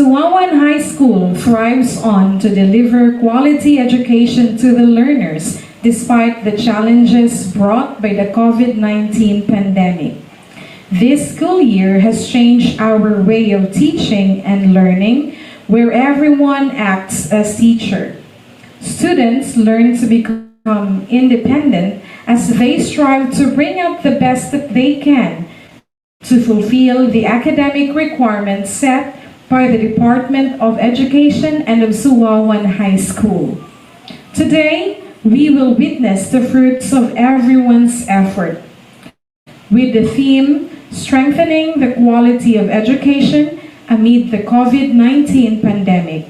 Suawan High School thrives on to deliver quality education to the learners despite the challenges brought by the COVID-19 pandemic. This school year has changed our way of teaching and learning, where everyone acts as teacher. Students learn to become independent as they strive to bring out the best that they can to fulfill the academic requirements set by the Department of Education and of Suawan High School. Today, we will witness the fruits of everyone's effort. With the theme, Strengthening the Quality of Education Amid the COVID-19 Pandemic,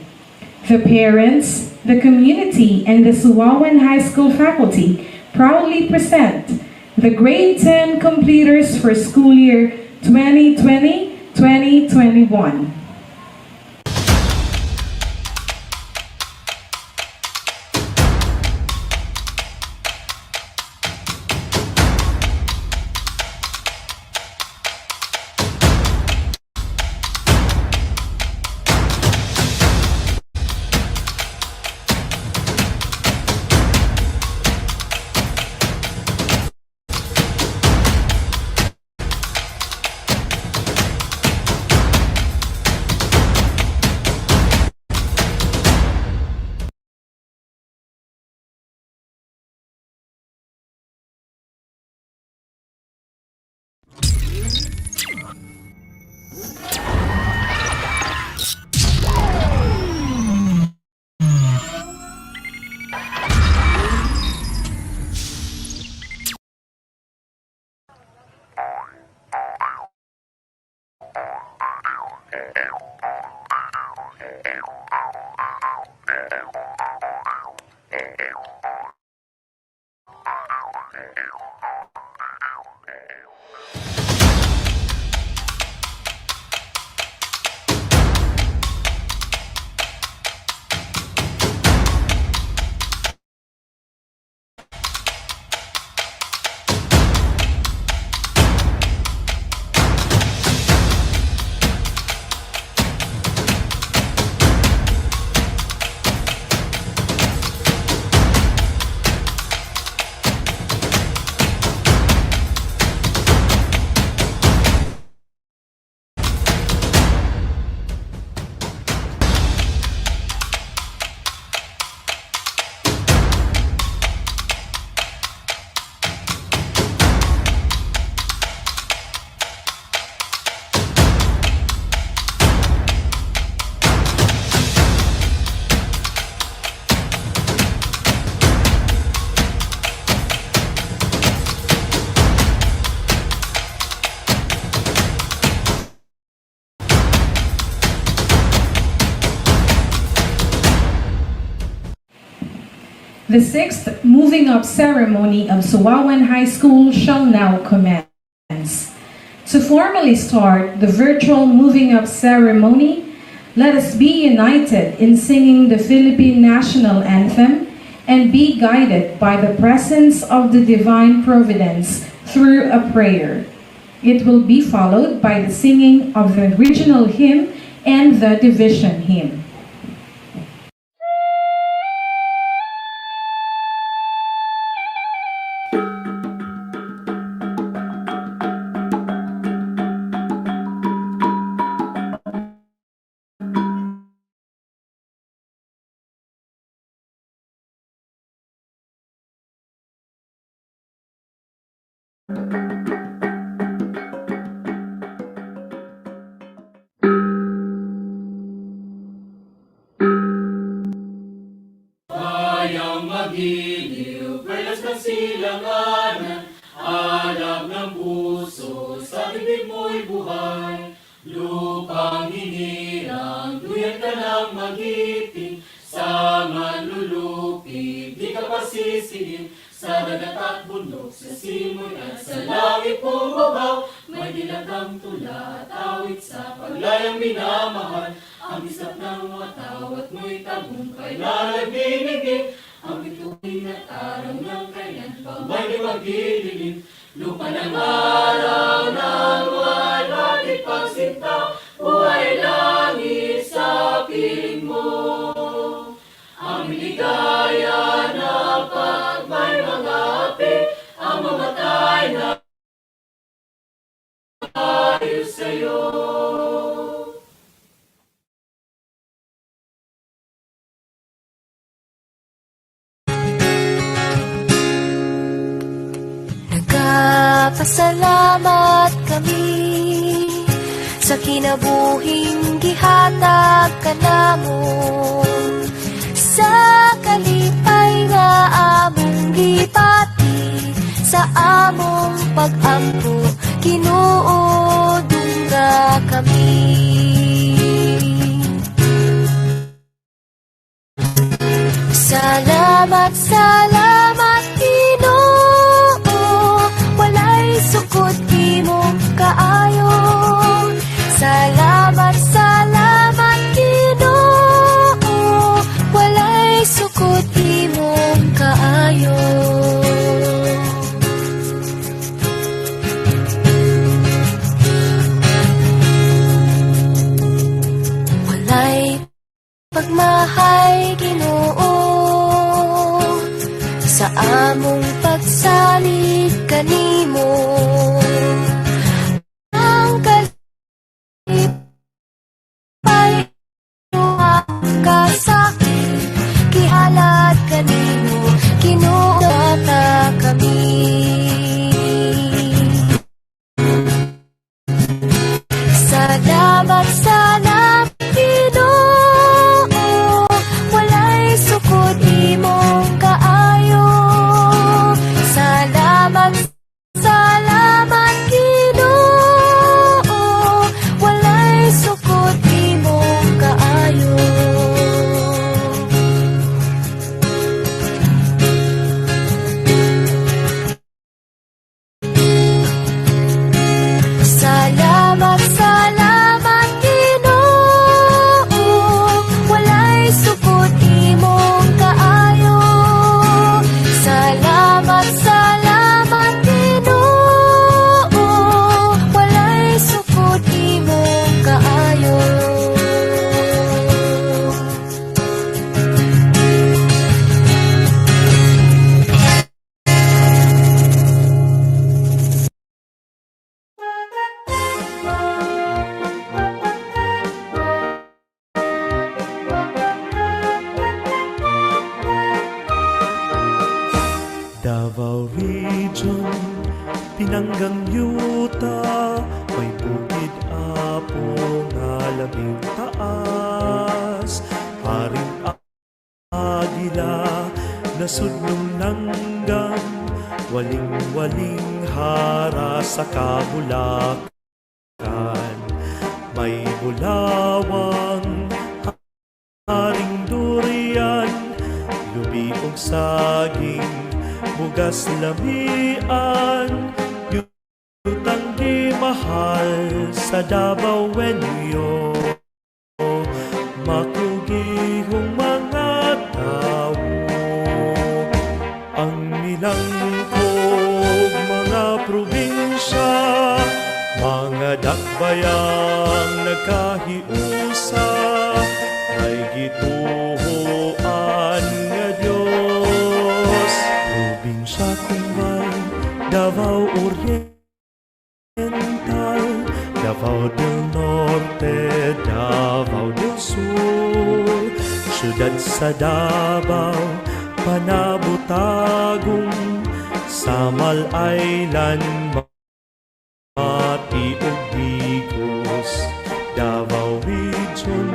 the parents, the community, and the Suawan High School faculty proudly present the Grade 10 completers for school year 2020-2021. The sixth moving up ceremony of Suawan High School shall now commence. To formally start the virtual moving up ceremony, let us be united in singing the Philippine National Anthem and be guided by the presence of the Divine Providence through a prayer. It will be followed by the singing of the original hymn and the division hymn. Bayang magiliw, perlas ng silanganan, alab ng puso, sa bibig mo'y buhay. Lupang hinirang, duyan ka ng magiting, sa manlulupig, di ka pasisihin. Sa dagat at bundok, sa simoy at sa langit pumabaw, may dilagang tula at awit sa paglayang minamahal. Ang isap ng mga tao at mo'y tagumpay na nagbinigay, ang bituin at araw ng kailan pang may magdidilim. Lupa ng araw ng buwan, bakit pagsinta, buhay langit sa sa'yo. Nagpapasalamat kami sa kinabuhing gihatag kanamo, sa kalipay nga among gipati, sa among pag-ampo Ginoo dungga kami. Salamat, salamat Ginoo, walay sukod imong kaayo. Salamat, salamat Ginoo, walay sukod imong kaayo. Walay pagmahay Ginoo sa among pagsalig kanimo. Ang kalipay kasakit kihalad kanimo, Ginoo bata kami. Salamat, salamat Ginoo, walay sukod imong kaayo. Salamat, salamat Ginoo, walay sukod imong kaayo. Salamat, salamat Ginoo, walay sukod imong kaayo. Salamat, salamat Ginoo, walay sukod imong kaayo. Davao Region, pinanggang yuta, may bukid apo nga labing taas. Haring agila, nasudnong nanggam, waling-waling hara sa kabulakan. May bulawang, haring durian, lubiog saging, bugas lamian, yutang di mahal sa Davao wenyo. Makugihong mga tao, ang milangkog mga probinsya, mga dakbayang nagkahiusa, may gituhoan nga Diyos. Probinsya Kumbay, Davao Oriental, Davao del Norte, Davao del Sur, syudad sa Davao, Panabutagong, Samal Island, Mati ug Digos. Davao Region,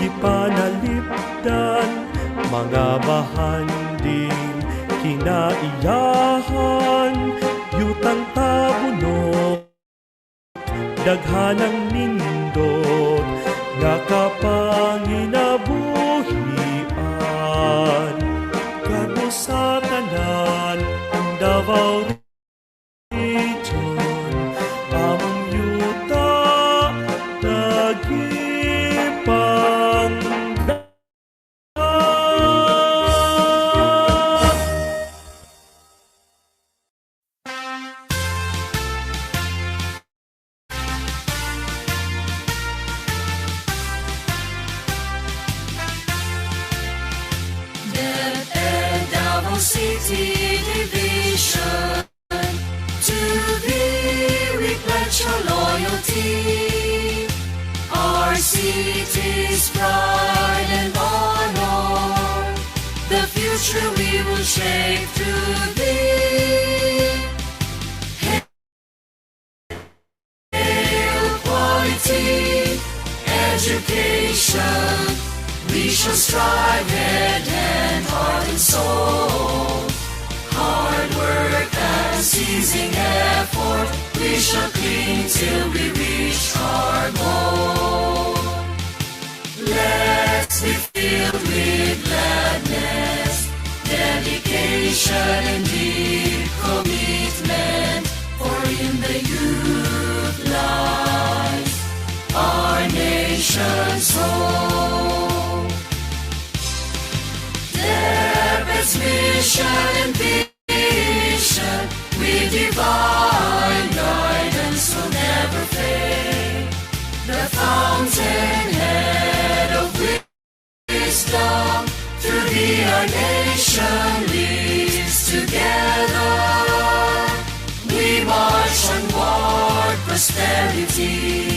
ipanalipdan, mga bahanding kinaiyahan, yutang tabunok, daghanang nindot, nakapanginabuhian. Kado sa tanan, ang Davao Region, among yuta, nagipangda. Davao City Division, to thee we pledge your loyalty. Our city's pride and honor, the future we will shape through thee. Hail quality education, we shall strive head and heart and soul. Hard work and ceasing effort, we shall cling till we reach our goal. Let's be filled with gladness, dedication and deep commitment, for in the youth lies our nation's hope. Their best mission and vision, with divine guidance will never fade. The fountainhead of wisdom, through thee our nation lives together. We march onward, prosperity.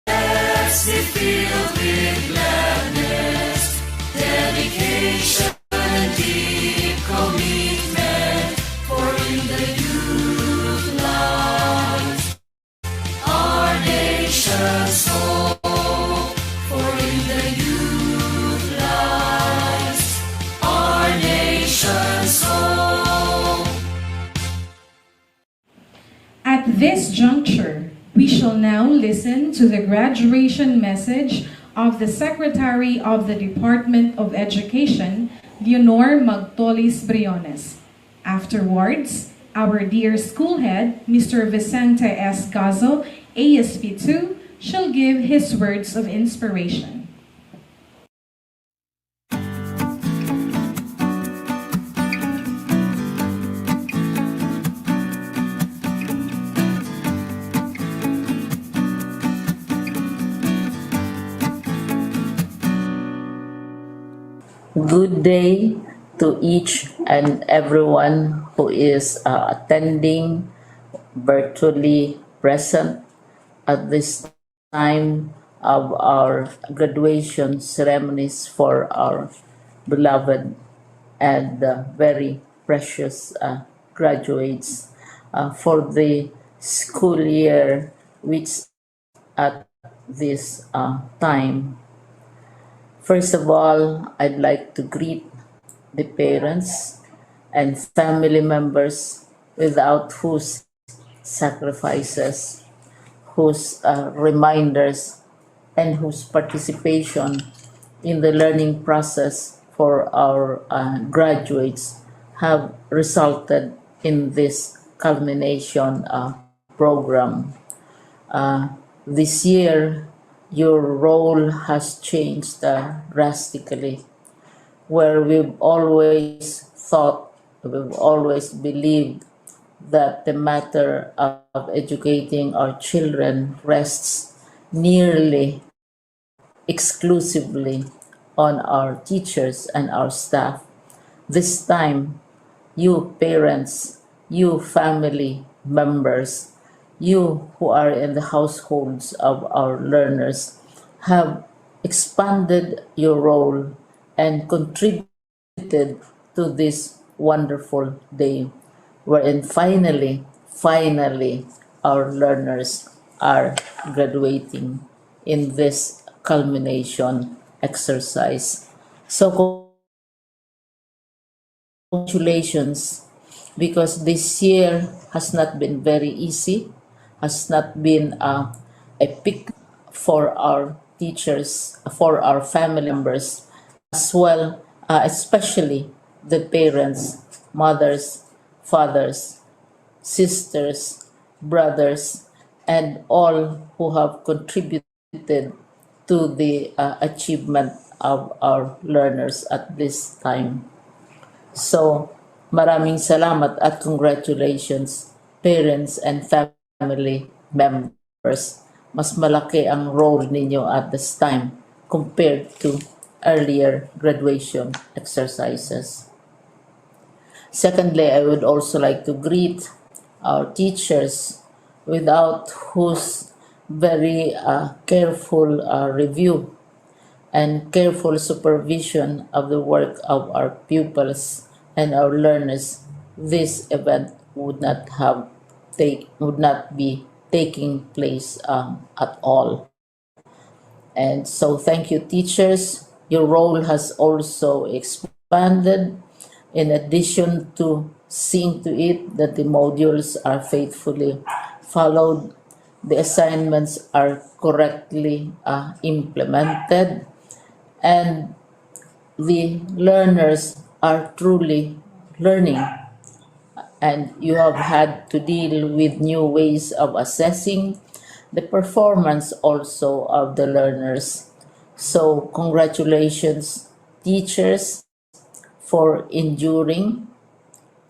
Let's be filled with gladness, dedication and deep commitment, for in the youth lies our nation's hope. For in the youth lies our nation's hope. At this juncture, we shall now listen to the graduation message of the Secretary of the Department of Education, Leonor Magtolis Briones. Afterwards, our dear school head, Mr. Vicente S. Gazo, ASP2, shall give his words of inspiration. Good day to each and everyone who is attending virtually present at this time of our graduation ceremonies for our beloved and very precious graduates for the school year which at this time. First of all, I'd like to greet the parents and family members without whose sacrifices, whose reminders, and whose participation in the learning process for our graduates have resulted in this culmination program. This year, your role has changed drastically, where we've always thought, we've always believed that the matter of educating our children rests nearly exclusively on our teachers and our staff. This time, you parents, you family members, you who are in the households of our learners have expanded your role and contributed to this wonderful day, wherein finally, our learners are graduating in this culmination exercise. So congratulations, because this year has not been very easy, has not been a pick for our teachers, for our family members, as well, especially the parents, mothers, fathers, sisters, brothers, and all who have contributed to the achievement of our learners at this time. So, maraming salamat at congratulations, parents and family members. Mas malaki ang role ninyo at this time compared to earlier graduation exercises. Secondly, I would also like to greet our teachers, without whose very careful review and careful supervision of the work of our pupils and our learners, this event would not be taking place at all. And so, thank you, teachers. Your role has also expanded. In addition to seeing to it that the modules are faithfully followed, the assignments are correctly implemented, and the learners are truly learning, and you have had to deal with new ways of assessing the performance also of the learners. So, congratulations, teachers, for enduring,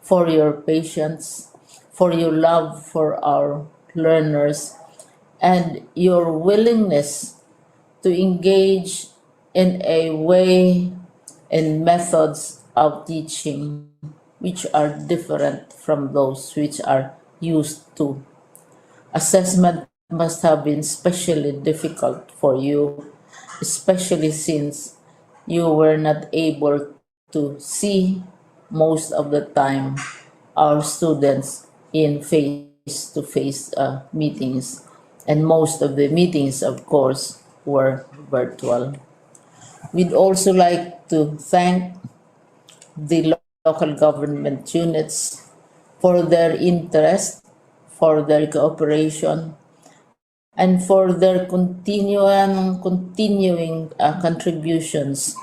for your patience, for your love for our learners, and your willingness to engage in a way and methods of teaching which are different from those which are used to. Assessment must have been especially difficult for you, especially since you were not able to see most of the time our students in face to face meetings, and most of the meetings, of course, were virtual. We'd also like to thank the local government units for their interest, for their cooperation, and for their continuing contributions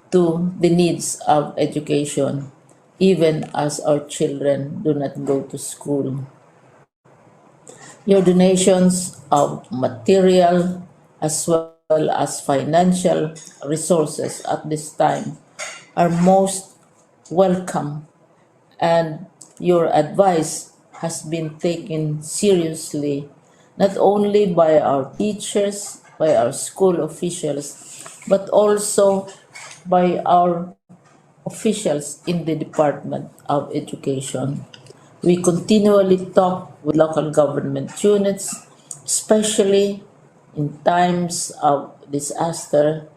to the needs of education, even as our children do not go to school. Your donations of material as well as financial resources at this time are most welcome, and your advice has been taken seriously not only by our teachers, by our school officials, but also by our officials in the Department of Education. We continually talk with local government units, especially in times of disaster,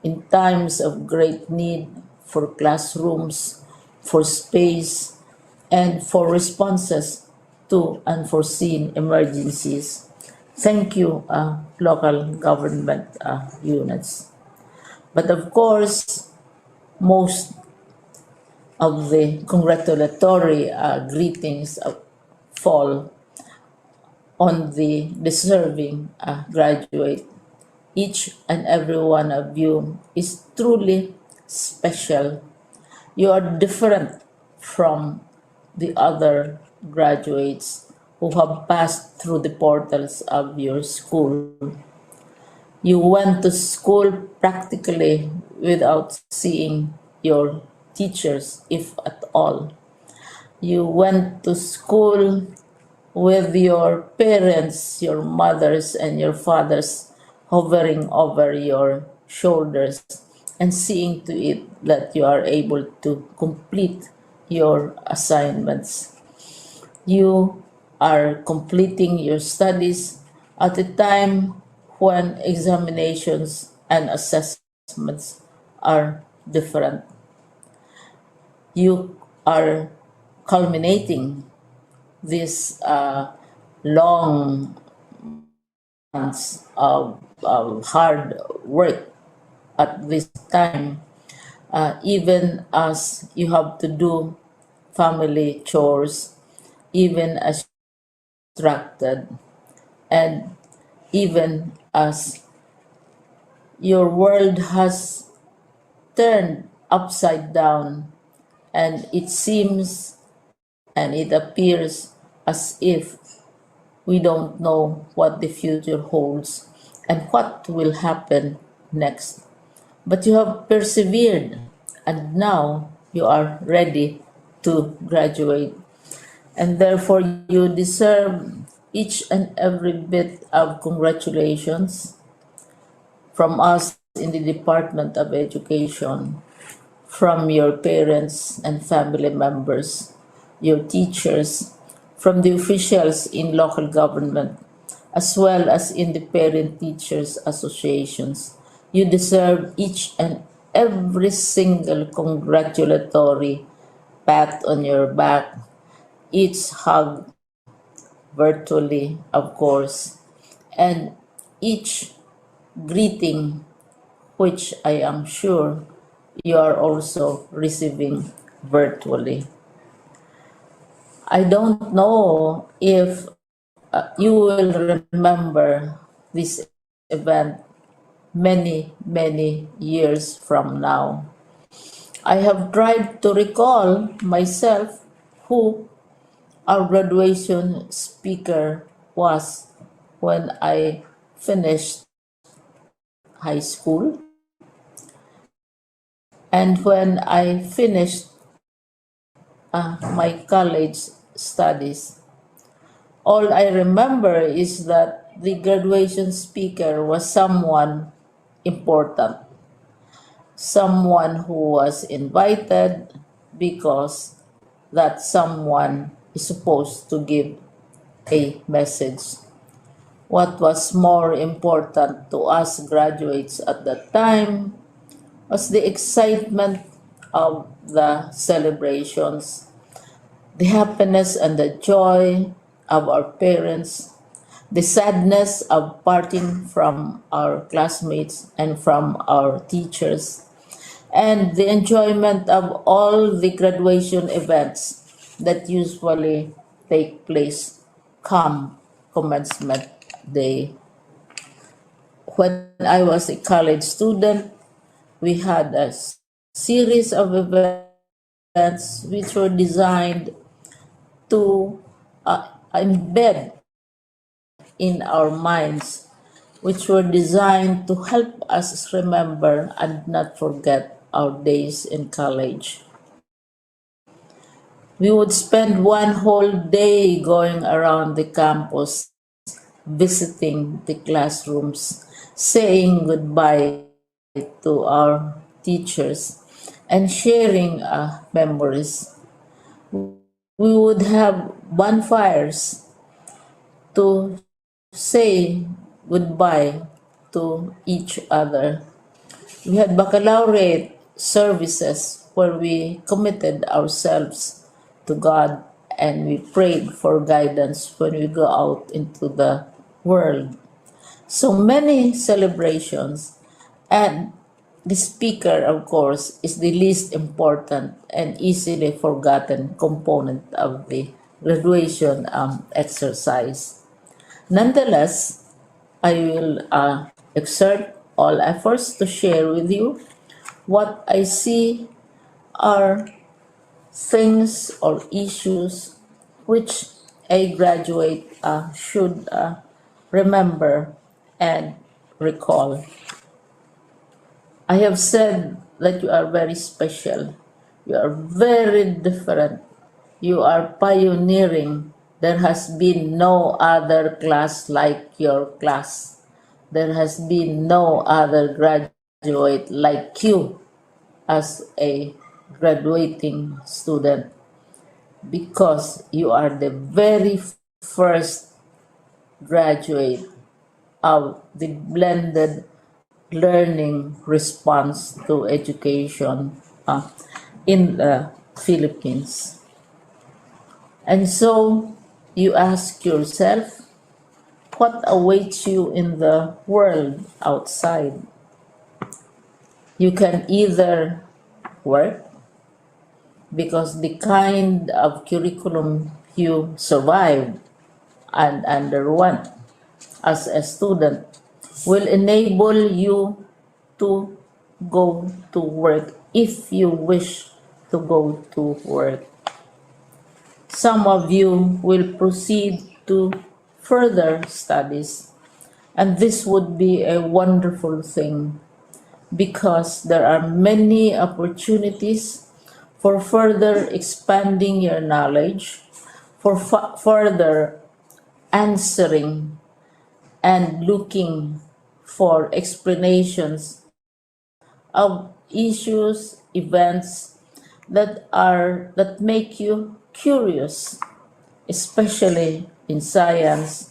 in times of great need for classrooms, for space, and for responses to unforeseen emergencies. Thank you, local government units. But of course, most of the congratulatory greetings fall on the deserving graduate. Each and every one of you is truly special. You are different from the other graduates who have passed through the portals of your school. You went to school practically without seeing your teachers, if at all. You went to school with your parents, your mothers, and your fathers hovering over your shoulders and seeing to it that you are able to complete your assignments. You are completing your studies at a time when examinations and assessments are different. You are culminating this long months of hard work at this time, even as you have to do family chores, even as distracted, and even as your world has turned upside down, and it seems and it appears as if we don't know what the future holds and what will happen next. But you have persevered, and now you are ready to graduate. And therefore, you deserve each and every bit of congratulations from us in the Department of Education, from your parents and family members, your teachers, from the officials in local government, as well as in the parent teachers associations. You deserve each and every single congratulatory pat on your back, each hug virtually, of course, and each greeting, which I am sure you are also receiving virtually. I don't know if you will remember this event many years from now. I have tried to recall myself who our graduation speaker was when I finished high school and when I finished my college studies. All I remember is that the graduation speaker was someone important, someone who was invited because that someone is supposed to give a message. What was more important to us graduates at that time was the excitement of the celebrations, the happiness and the joy of our parents, the sadness of parting from our classmates and from our teachers, and the enjoyment of all the graduation events that usually take place come commencement day. When I was a college student, we had a series of events which were designed to embed in our minds, which were designed to help us remember and not forget our days in college. We would spend one whole day going around the campus, visiting the classrooms, saying goodbye to our teachers, and sharing memories. We would have bonfires to say goodbye to each other. We had baccalaureate services where we committed ourselves to God and we prayed for guidance when we go out into the world. So many celebrations, and the speaker, of course, is the least important and easily forgotten component of the graduation exercise. Nonetheless, I will exert all efforts to share with you what I see are things or issues which a graduate should remember and recall. I have said that you are very special. You are very different. You are pioneering. There has been no other class like your class. There has been no other graduate like you as a graduating student because you are the very first graduate of the blended learning response to education in the Philippines. And so you ask yourself, what awaits you in the world outside? You can either work because the kind of curriculum you survived and underwent as a student will enable you to go to work if you wish to go to work. Some of you will proceed to further studies, and this would be a wonderful thing because there are many opportunities for further expanding your knowledge, for further answering and looking for explanations of issues, events that make you curious especially in science,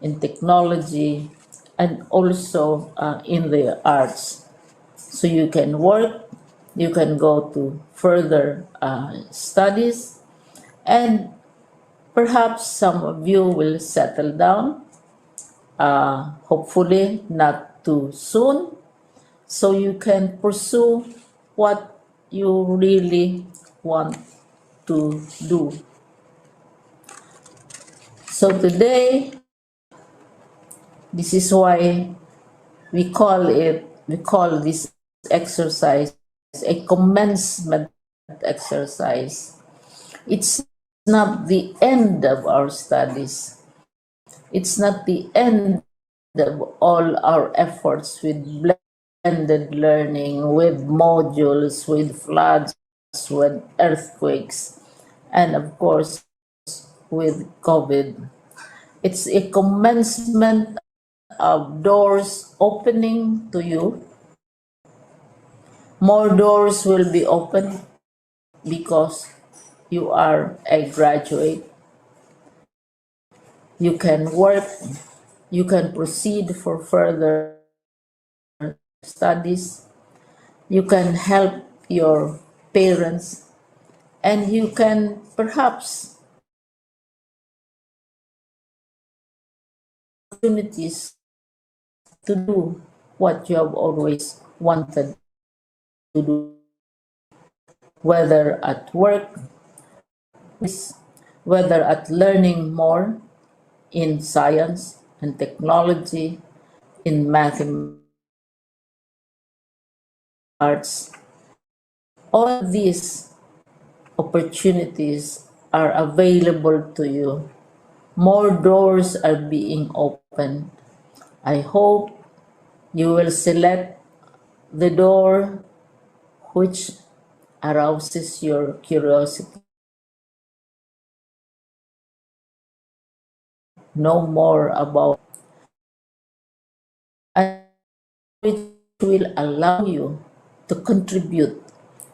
in technology, and also in the arts. So you can work, you can go to further studies, and perhaps some of you will settle down, hopefully not too soon, so you can pursue what you really want to do. So today, this is why we call this exercise a commencement exercise. It's not the end of our studies. It's not the end of all our efforts with blended learning, with modules, with floods, with earthquakes, and of course, with COVID. It's a commencement of doors opening to you. More doors will be open because you are a graduate. You can work, you can proceed for further studies, you can help your parents, and you can perhaps opportunities to do what you have always wanted to do, whether at work, whether at learning more in science and technology, in mathematics, arts. All these opportunities are available to you. More doors are being opened. I hope you will select the door which arouses your curiosity. Know more about and which will allow you to contribute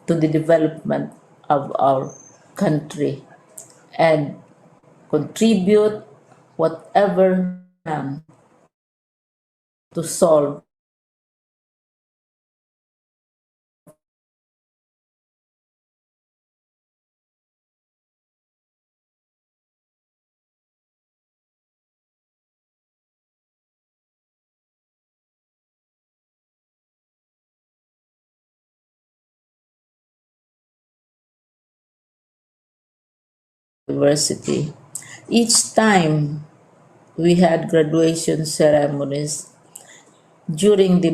to the development of our country and contribute whatever can to solve university. Each time we had graduation ceremonies during the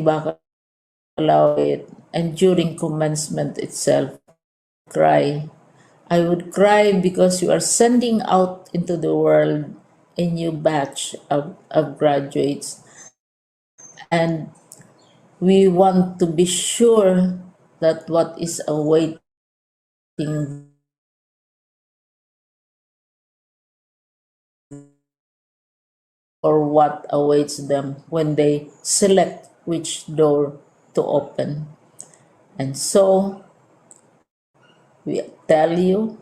baccalaureate and during commencement itself, cry. I would cry because you are sending out into the world a new batch of graduates, and we want to be sure that what is awaiting or what awaits them when they select which door to open. And so we tell you,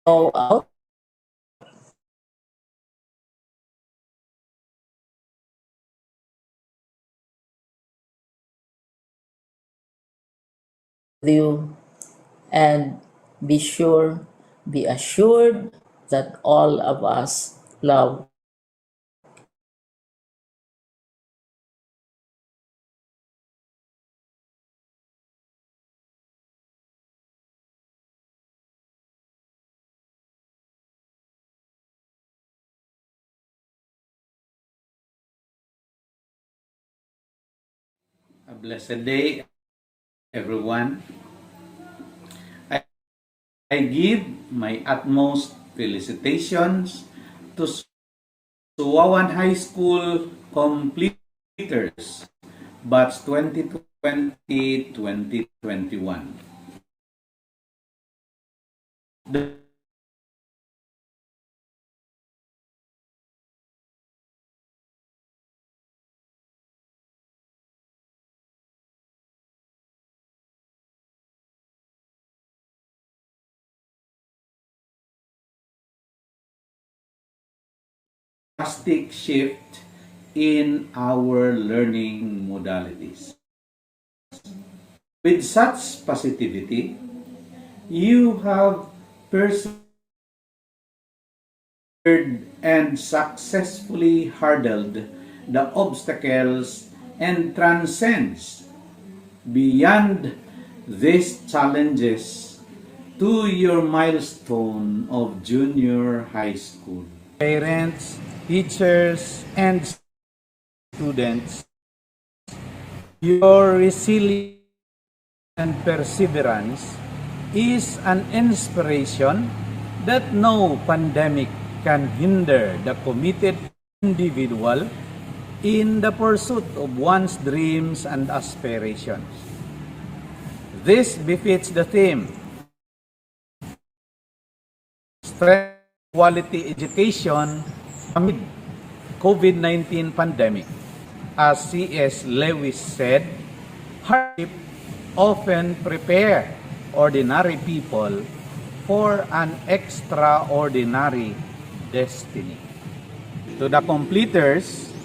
go out, you, and be sure, be assured that all of us love A blessed day, everyone. I, I give my utmost felicitations to Suawan High School completers, batch 2020-2021. The drastic shift in our learning modalities. With such positivity, you have persevered and successfully hurdled the obstacles and transcends beyond these challenges to your milestone of junior high school. Parents, teachers, and students, your resilience and perseverance is an inspiration that no pandemic can hinder the committed individual in the pursuit of one's dreams and aspirations. This befits the theme, strength quality education amid COVID-19 pandemic. As C.S. Lewis said, hardship often prepare ordinary people for an extraordinary destiny. To the completers,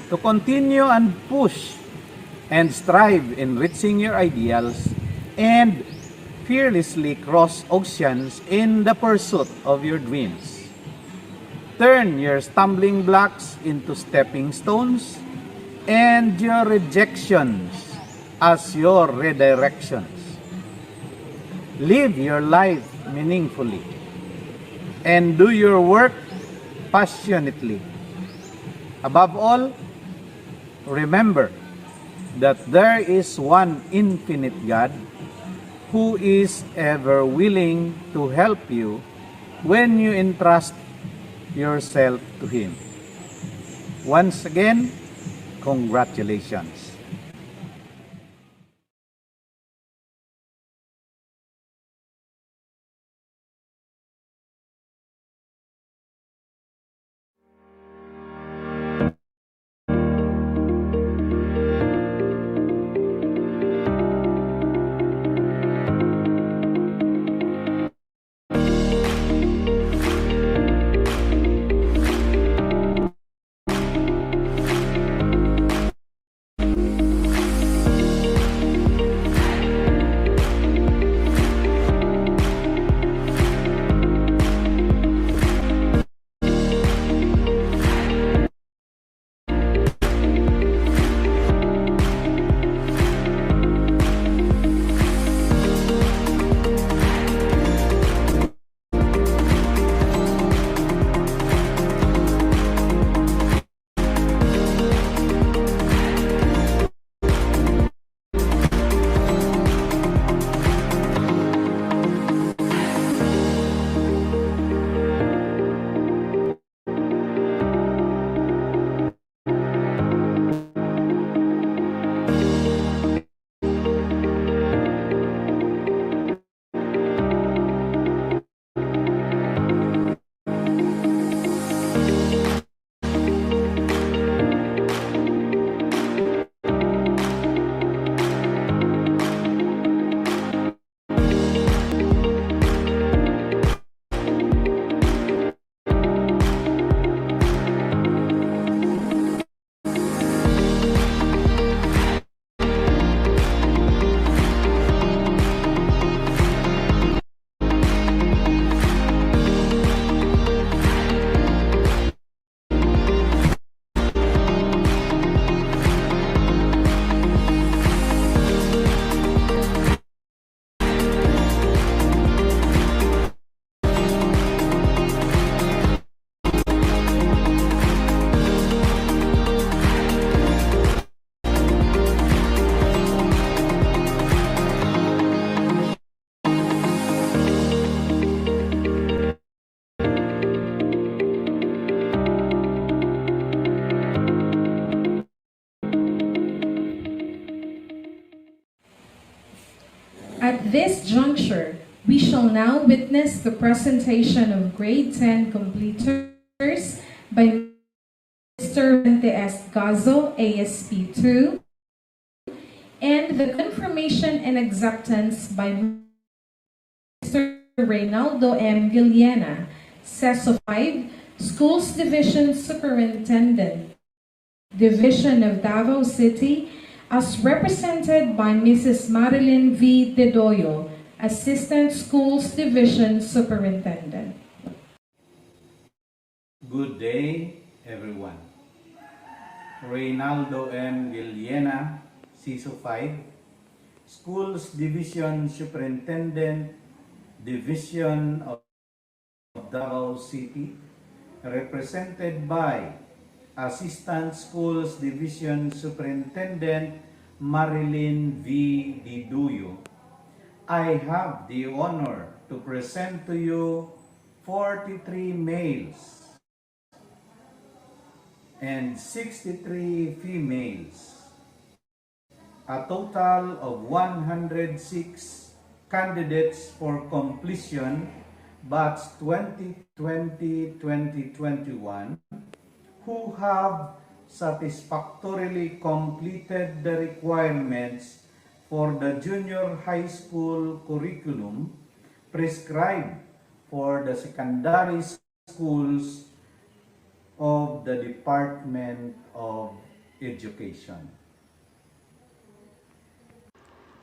to continue and push and strive in reaching your ideals and fearlessly cross oceans in the pursuit of your dreams. Turn your stumbling blocks into stepping stones and your rejections as your redirections. Live your life meaningfully and do your work passionately. Above all, remember that there is one infinite God who is ever willing to help you when you entrust yourself to Him. Once again, congratulations. At this juncture, we shall now witness the presentation of Grade 10 completers by Mr. S. Gazo, ASP 2, and the confirmation and acceptance by Mr. Reynaldo M. Villena, CESO 5, Schools Division Superintendent, Division of Davao City, as represented by Mrs. Marilyn V. Dedoyo, Assistant Schools Division Superintendent. Good day, everyone. Reynaldo M. Villena, CISO 5, Schools Division Superintendent, Division of Davao City, represented by Assistant Schools Division Superintendent Marilyn V. Diduyo. I have the honor to present to you 43 males and 63 females, a total of 106 candidates for completion batch 2020-2021 who have satisfactorily completed the requirements for the junior high school curriculum prescribed for the secondary schools of the Department of Education.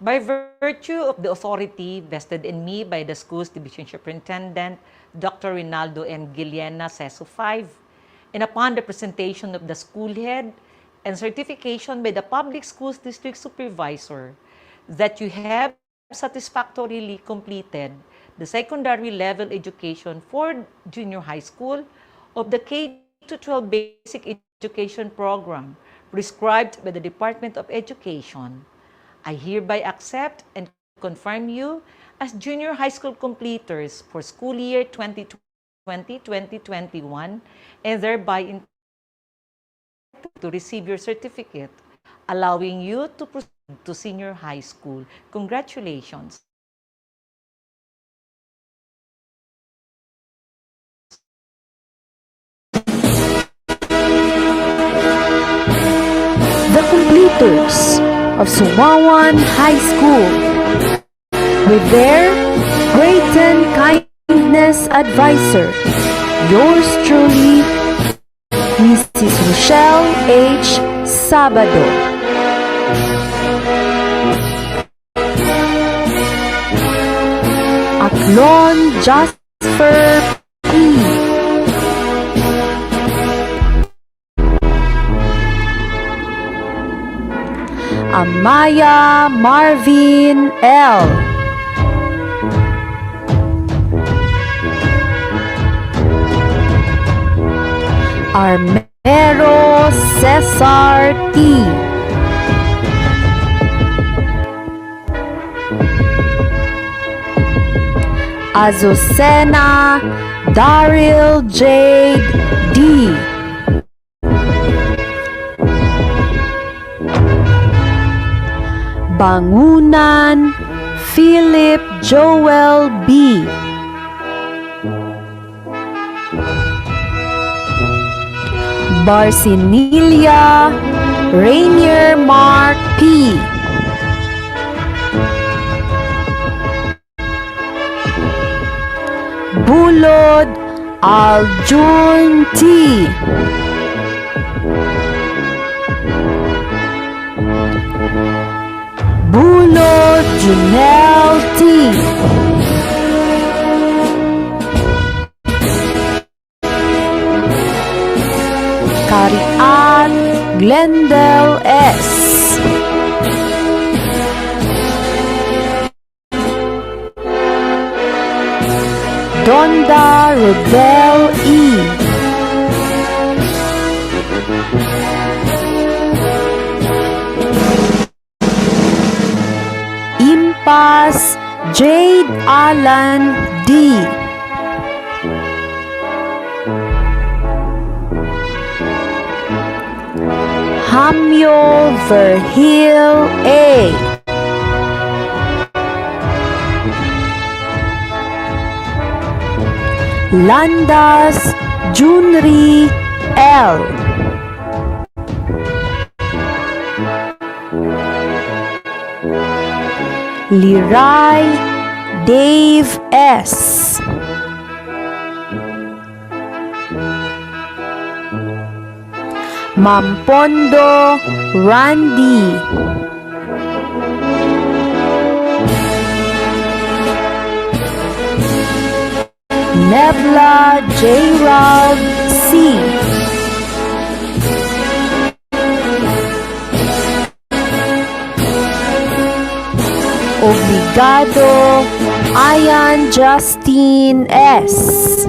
By virtue of the authority vested in me by the Schools Division Superintendent, Dr. Reynaldo M. Villena, CESO 5, and upon the presentation of the school head and certification by the Public Schools District Supervisor that you have satisfactorily completed the secondary level education for junior high school of the K-12 basic education program prescribed by the Department of Education, I hereby accept and confirm you as junior high school completers for school year 2020-2021 and thereby entitled to receive your certificate, allowing you to proceed to senior high school. Congratulations. The completers of Suawan High School, with their great and kindness advisor, yours truly, Mrs. Rochelle H. Sabado. Aklon Jasper P. Amaya Marvin L. Armero Cesar T. Azucena Daryl Jade D. Bangunan Philip Joel B. Barcinilia Rainier Mark P. Bulod Aljun T. Bulod Junel T. Karian Glendale S. Donda Rodel E. Impas Jade Alan D. Hamyo Verhil A. Landas Junri L. Liray Dave S. Mampondo Randy. Nebla J. C. Obligado Ayan Justine S.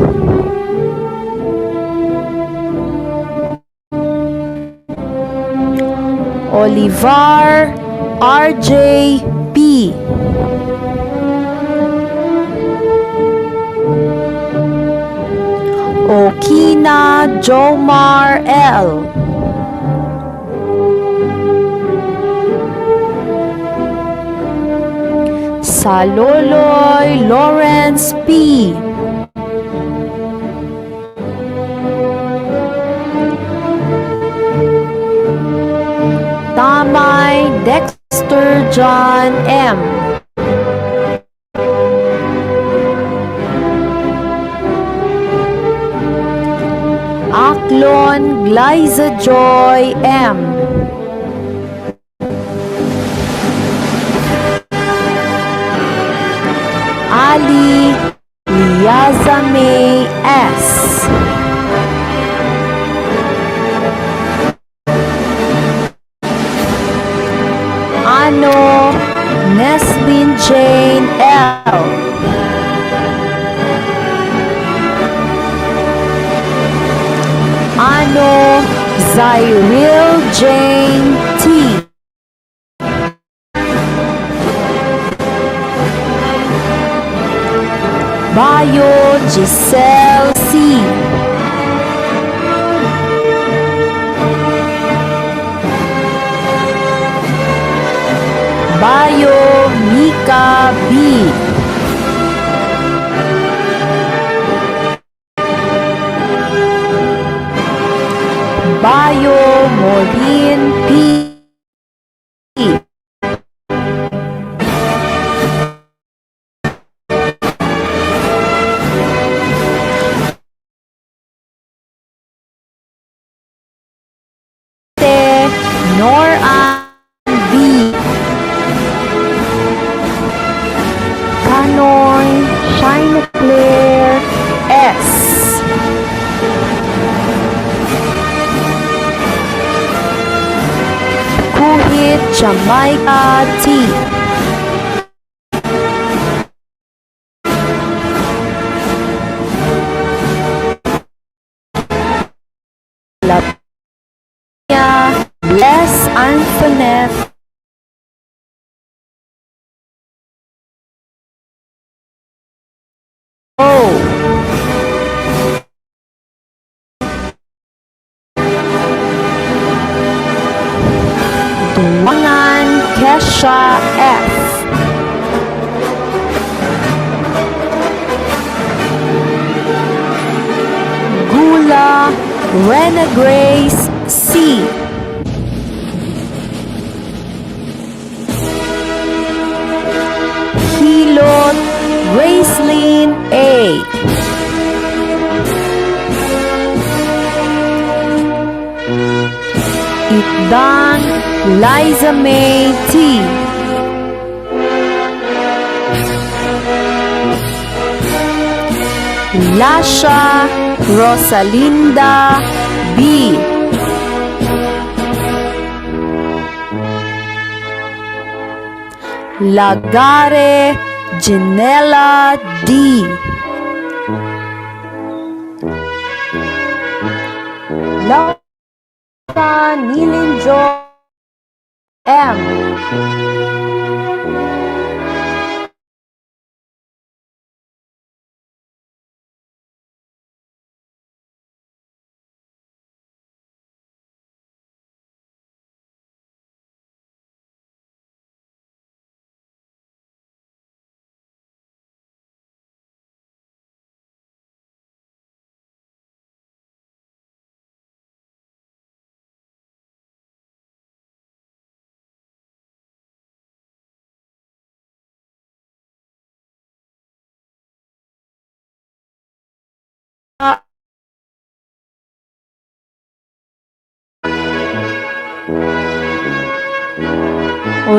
Olivar RJ P. Okina Jomar L. Saloloy Lawrence P. Tamay Dexter John M. Aklon Glyza Joy M. Ali Liazame S. Ano Neslin Jane L. Ano Zyril Jane T. Bayo Giselle C. Bayo Mika B. Bayo Morin P. Noran B. Canoy Chinaclear S. Kuhit Jamaica T. Lapia Bless Antoinette O. Duwangan Kesha F. Gula Rena Grace C. Hilot Gracelyn A. Itdan Liza May T. Lasha Rosalinda B. Lagare Janela D. Lauta Nilinjo M.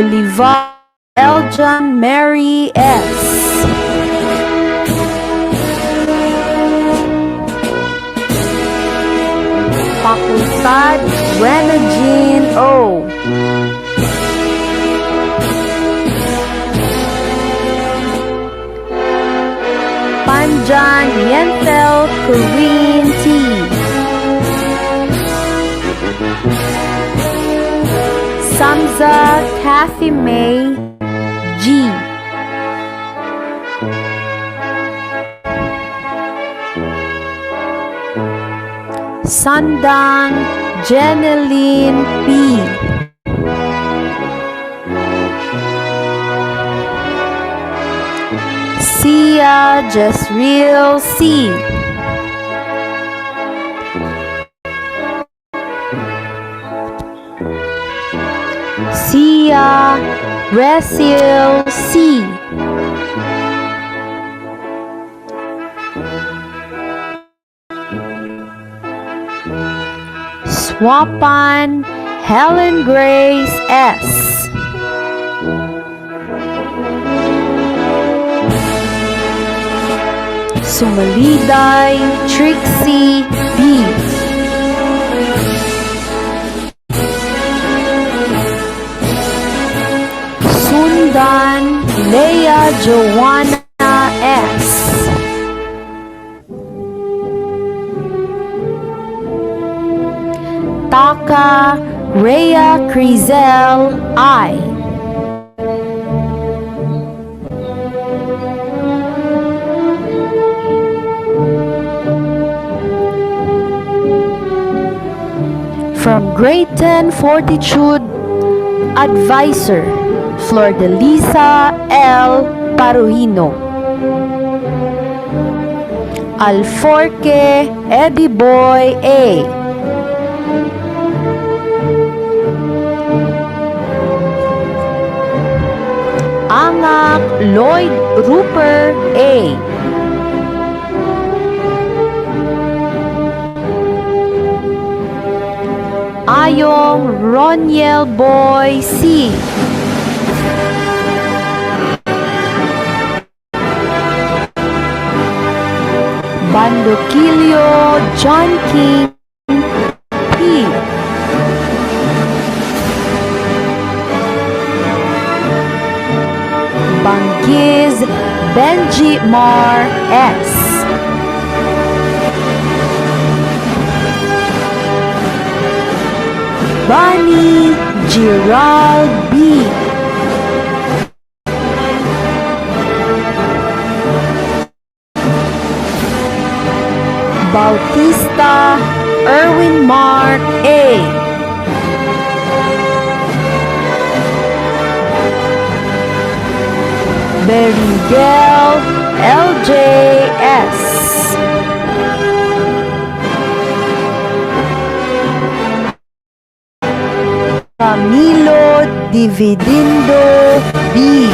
Oliva Eljan Mary S. Fakultad Renagine O. Panjan Yentel Korean T. Samza Kathy May G. Sandang Jeneline P. Sia Jesriel C. Sia Resil C. Suawan Helen Grace S. Sumaliday Trixie B. Sundan Leia Joanna S. Taka Rhea Crizel I. From Grayton Fortitude Advisor Flordelisa L. Paruhino. Alforque Eddie Boy A. Angak Lloyd Rupert A. Ayong Roniel Boy C. Bandokilio John King P. Bangiz Benji Mar S. Bunny Gerald B. Bautista Erwin Mark A. Beringel LJS. Camilo Dividindo B.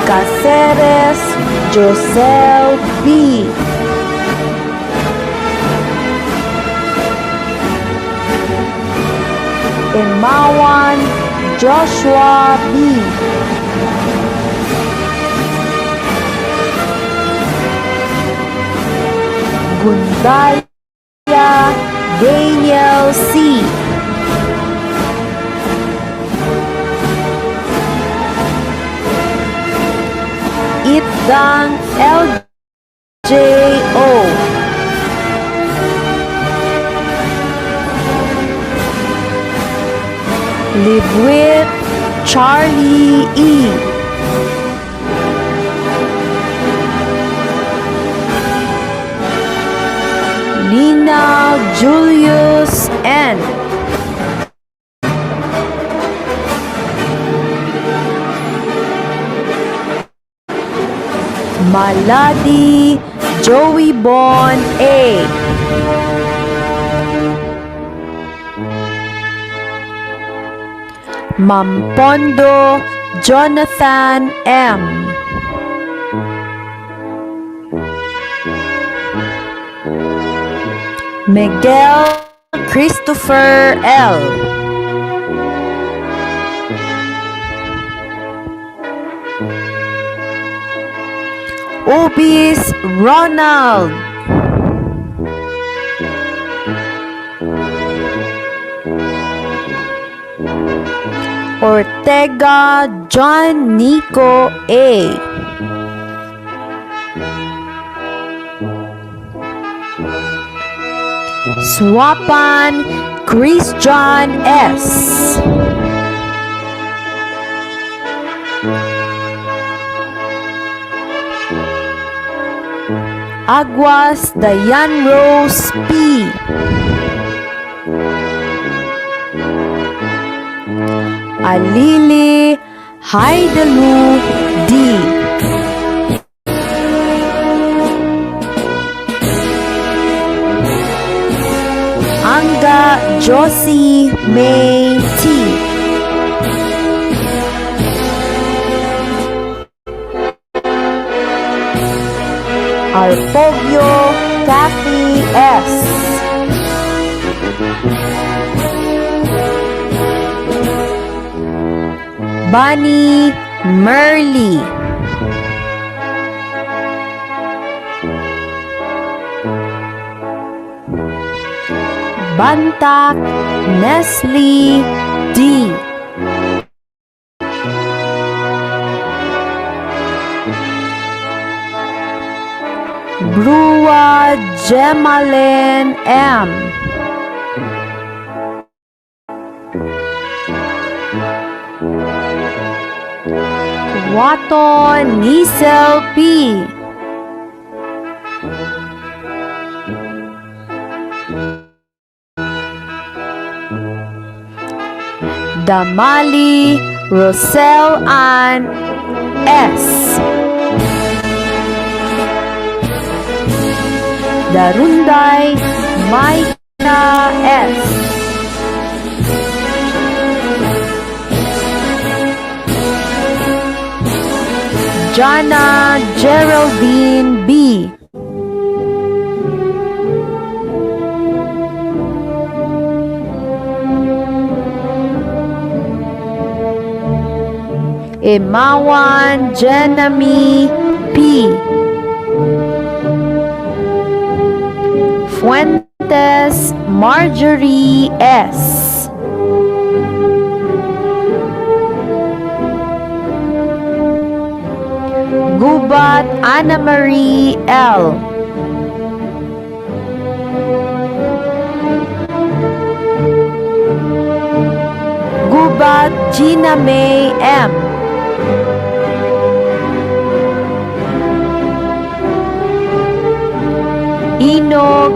Caceres Josel B. Emawan Joshua B. Gundaya Daniel C. Itdang LJO. Live with Charlie E. Nina Julius N. Maladi Joey Bon A. Mampondo Jonathan M. Miguel Christopher L. Ubis Ronald. Ortega John Nico A. Suawan Christian S. Aguas Dayan Rose P. Alili Haidalu D. Anga Josie May T. Arpogyo Kathy S. Bunny Merly. Bantak Nestle D. Brua Gemalen M. Wato Nisel P. Damali Rosel Ann S. Darunday Maika S. Jana Geraldine B. Imawan Jenami P. Fuentes Marjorie S. Gubat Anna Marie L. Gubat Gina May M. Inog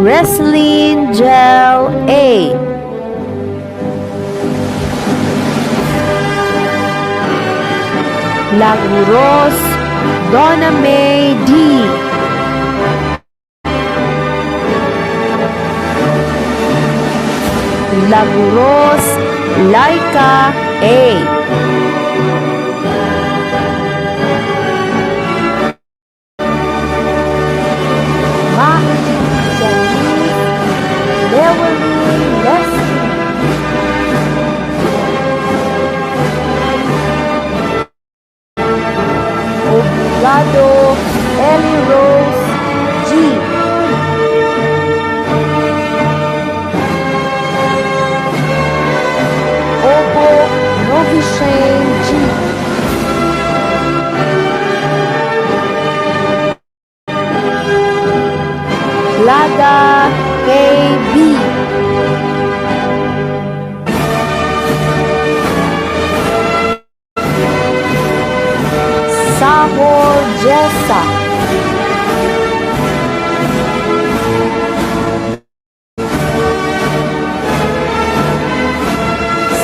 Wrestling Gel A. Laguros Donna May D. Laguros Laika A. Obligado Ellie Rose G. Obo Novishane G. Lada KB. Sahor Jessa.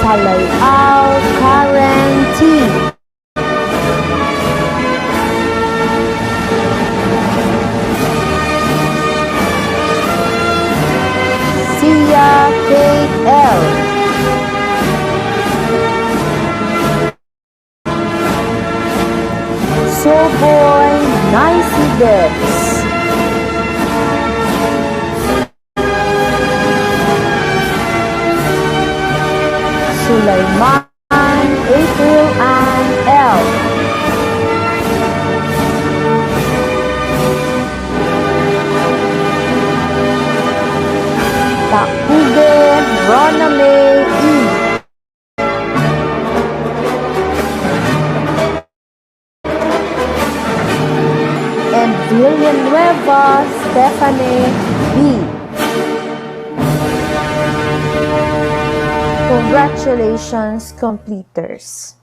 Salayao Karen T. Sia Kate L. Soboy Nicey Debs. Sulaiman, April Ann L. Takuge Rona May E. And Villanueva Stephanie B. Congratulations, completers.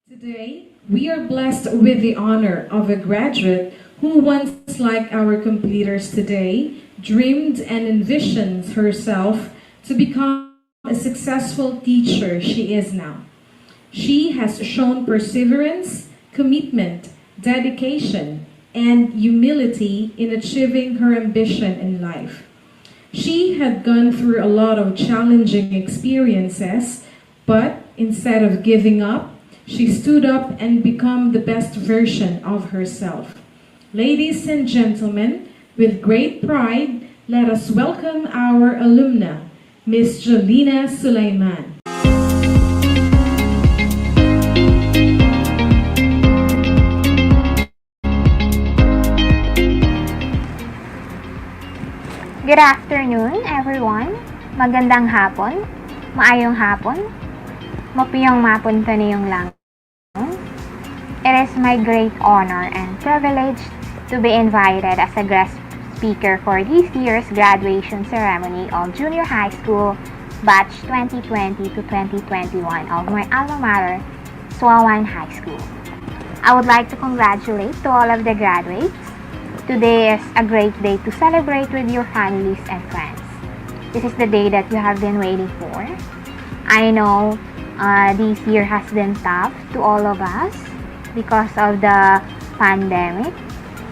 Today, we are blessed with the honor of a graduate who once, like our completers today, dreamed and envisioned herself to become a successful teacher she is now. She has shown perseverance, commitment, dedication, and humility in achieving her ambition in life. She had gone through a lot of challenging experiences, but instead of giving up, she stood up and became the best version of herself. Ladies and gentlemen, with great pride, let us welcome our alumna, Miss Jolina Sulaiman. Good afternoon, everyone. Magandang hapon. Maayong hapon. Mapiyong mapon kaniyong lang. It is my great honor and privilege to be invited as a guest speaker for this year's graduation ceremony of Junior High School Batch 2020 to 2021 of my alma mater, Suawan High School. I would like to congratulate to all of the graduates. Today is a great day to celebrate with your families and friends. This is the day that you have been waiting for. I know this year has been tough to all of us because of the pandemic.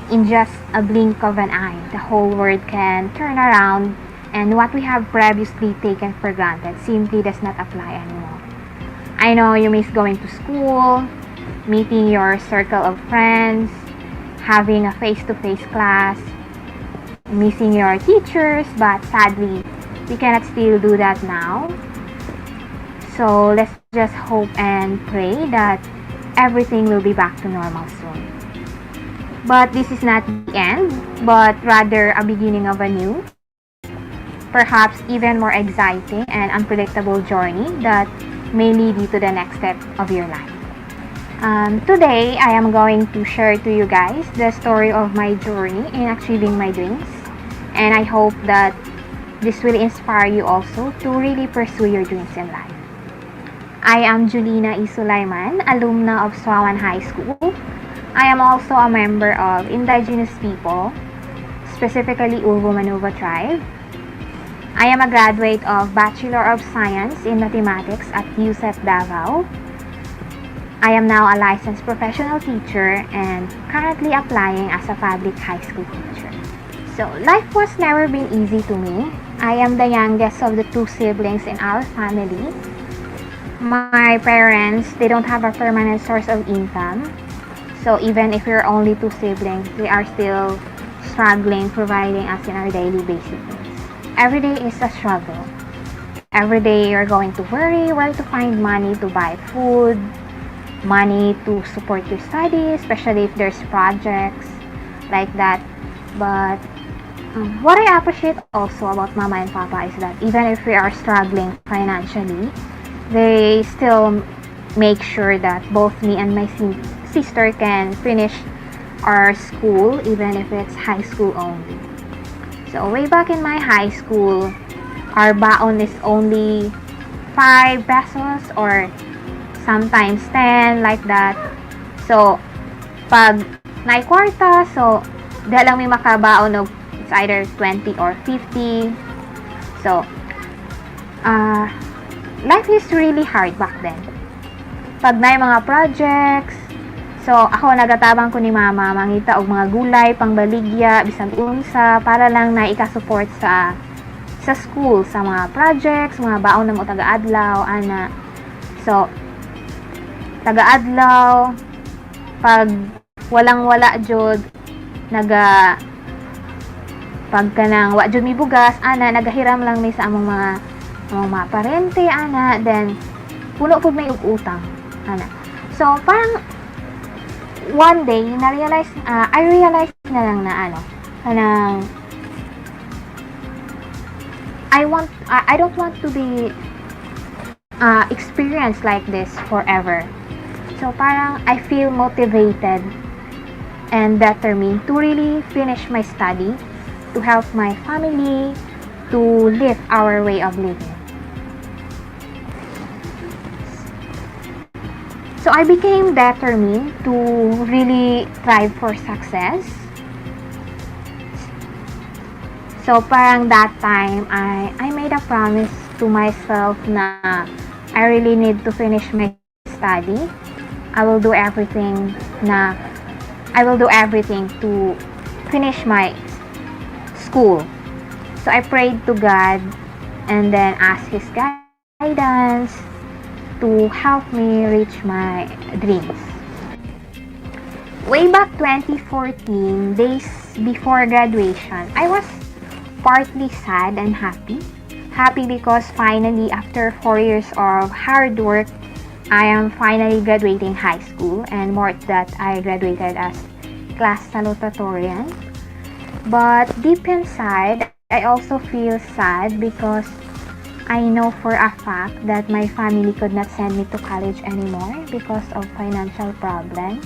In just a blink of an eye, the whole world can turn around, and what we have previously taken for granted simply does not apply anymore. I know you miss going to school, meeting your circle of friends, having a face-to-face class, missing your teachers, but sadly, we cannot still do that now. So let's just hope and pray that everything will be back to normal soon. But this is not the end, but rather a beginning of a new, perhaps even more exciting and unpredictable journey that may lead you to the next step of your life. Today, I am going to share to you guys the story of my journey in achieving my dreams, and I hope that this will inspire you also to really pursue your dreams in life. I am Jolina E. Sulaiman, alumna of Suawan High School. I am also a member of indigenous people, specifically Urvo Manuva tribe. I am a graduate of Bachelor of Science in Mathematics at USET Davao. I am now a licensed professional teacher and currently applying as a public high school teacher. So, life was never been easy to me. I am the youngest of the two siblings in our family. My parents, they don't have a permanent source of income. So, even if we're only two siblings, we are still struggling providing us in our daily basic needs. Every day is a struggle. Every day you're going to worry where to find money to buy food, money to support your studies, especially if there's projects like that. But what I appreciate also about Mama and Papa is that even if we are struggling financially, they still make sure that both me and my sister can finish our school, even if it's high school only. So way back in my high school, our baon is only 5 pesos or sometimes 10, like that. So, pag naikwarta, so, dahil lang may makabaon of it's either 20 or 50. So, life is really hard back then. Pag na mga projects, so, ako nagatabang ko ni Mama, mangita og mga gulay, pangbaligya, bisag unsa, para lang na ika-support sa school, sa mga projects, mga baon na mo taga-adlaw, ana. So, taga-adlaw, pag walang-wala jud, pag kanang wa jud mi bugas, ana, nagahiram lang mi sa among mga among maparente ana, then puno pud may utang ana. So parang one day I realized na lang na kanang I don't want to be experience like this forever. So parang I feel motivated and determined to really finish my study, to help my family, to live our way of living. So I became determined to really strive for success. So parang that time, I made a promise to myself na I really need to finish my study. I will do everything to finish my school. So I prayed to God and then asked His guidance to help me reach my dreams. Way back 2014, days before graduation, I was partly sad and happy. Happy because finally, after 4 years of hard work, I am finally graduating high school, and more that I graduated as class salutatorian. But deep inside, I also feel sad because I know for a fact that my family could not send me to college anymore because of financial problems.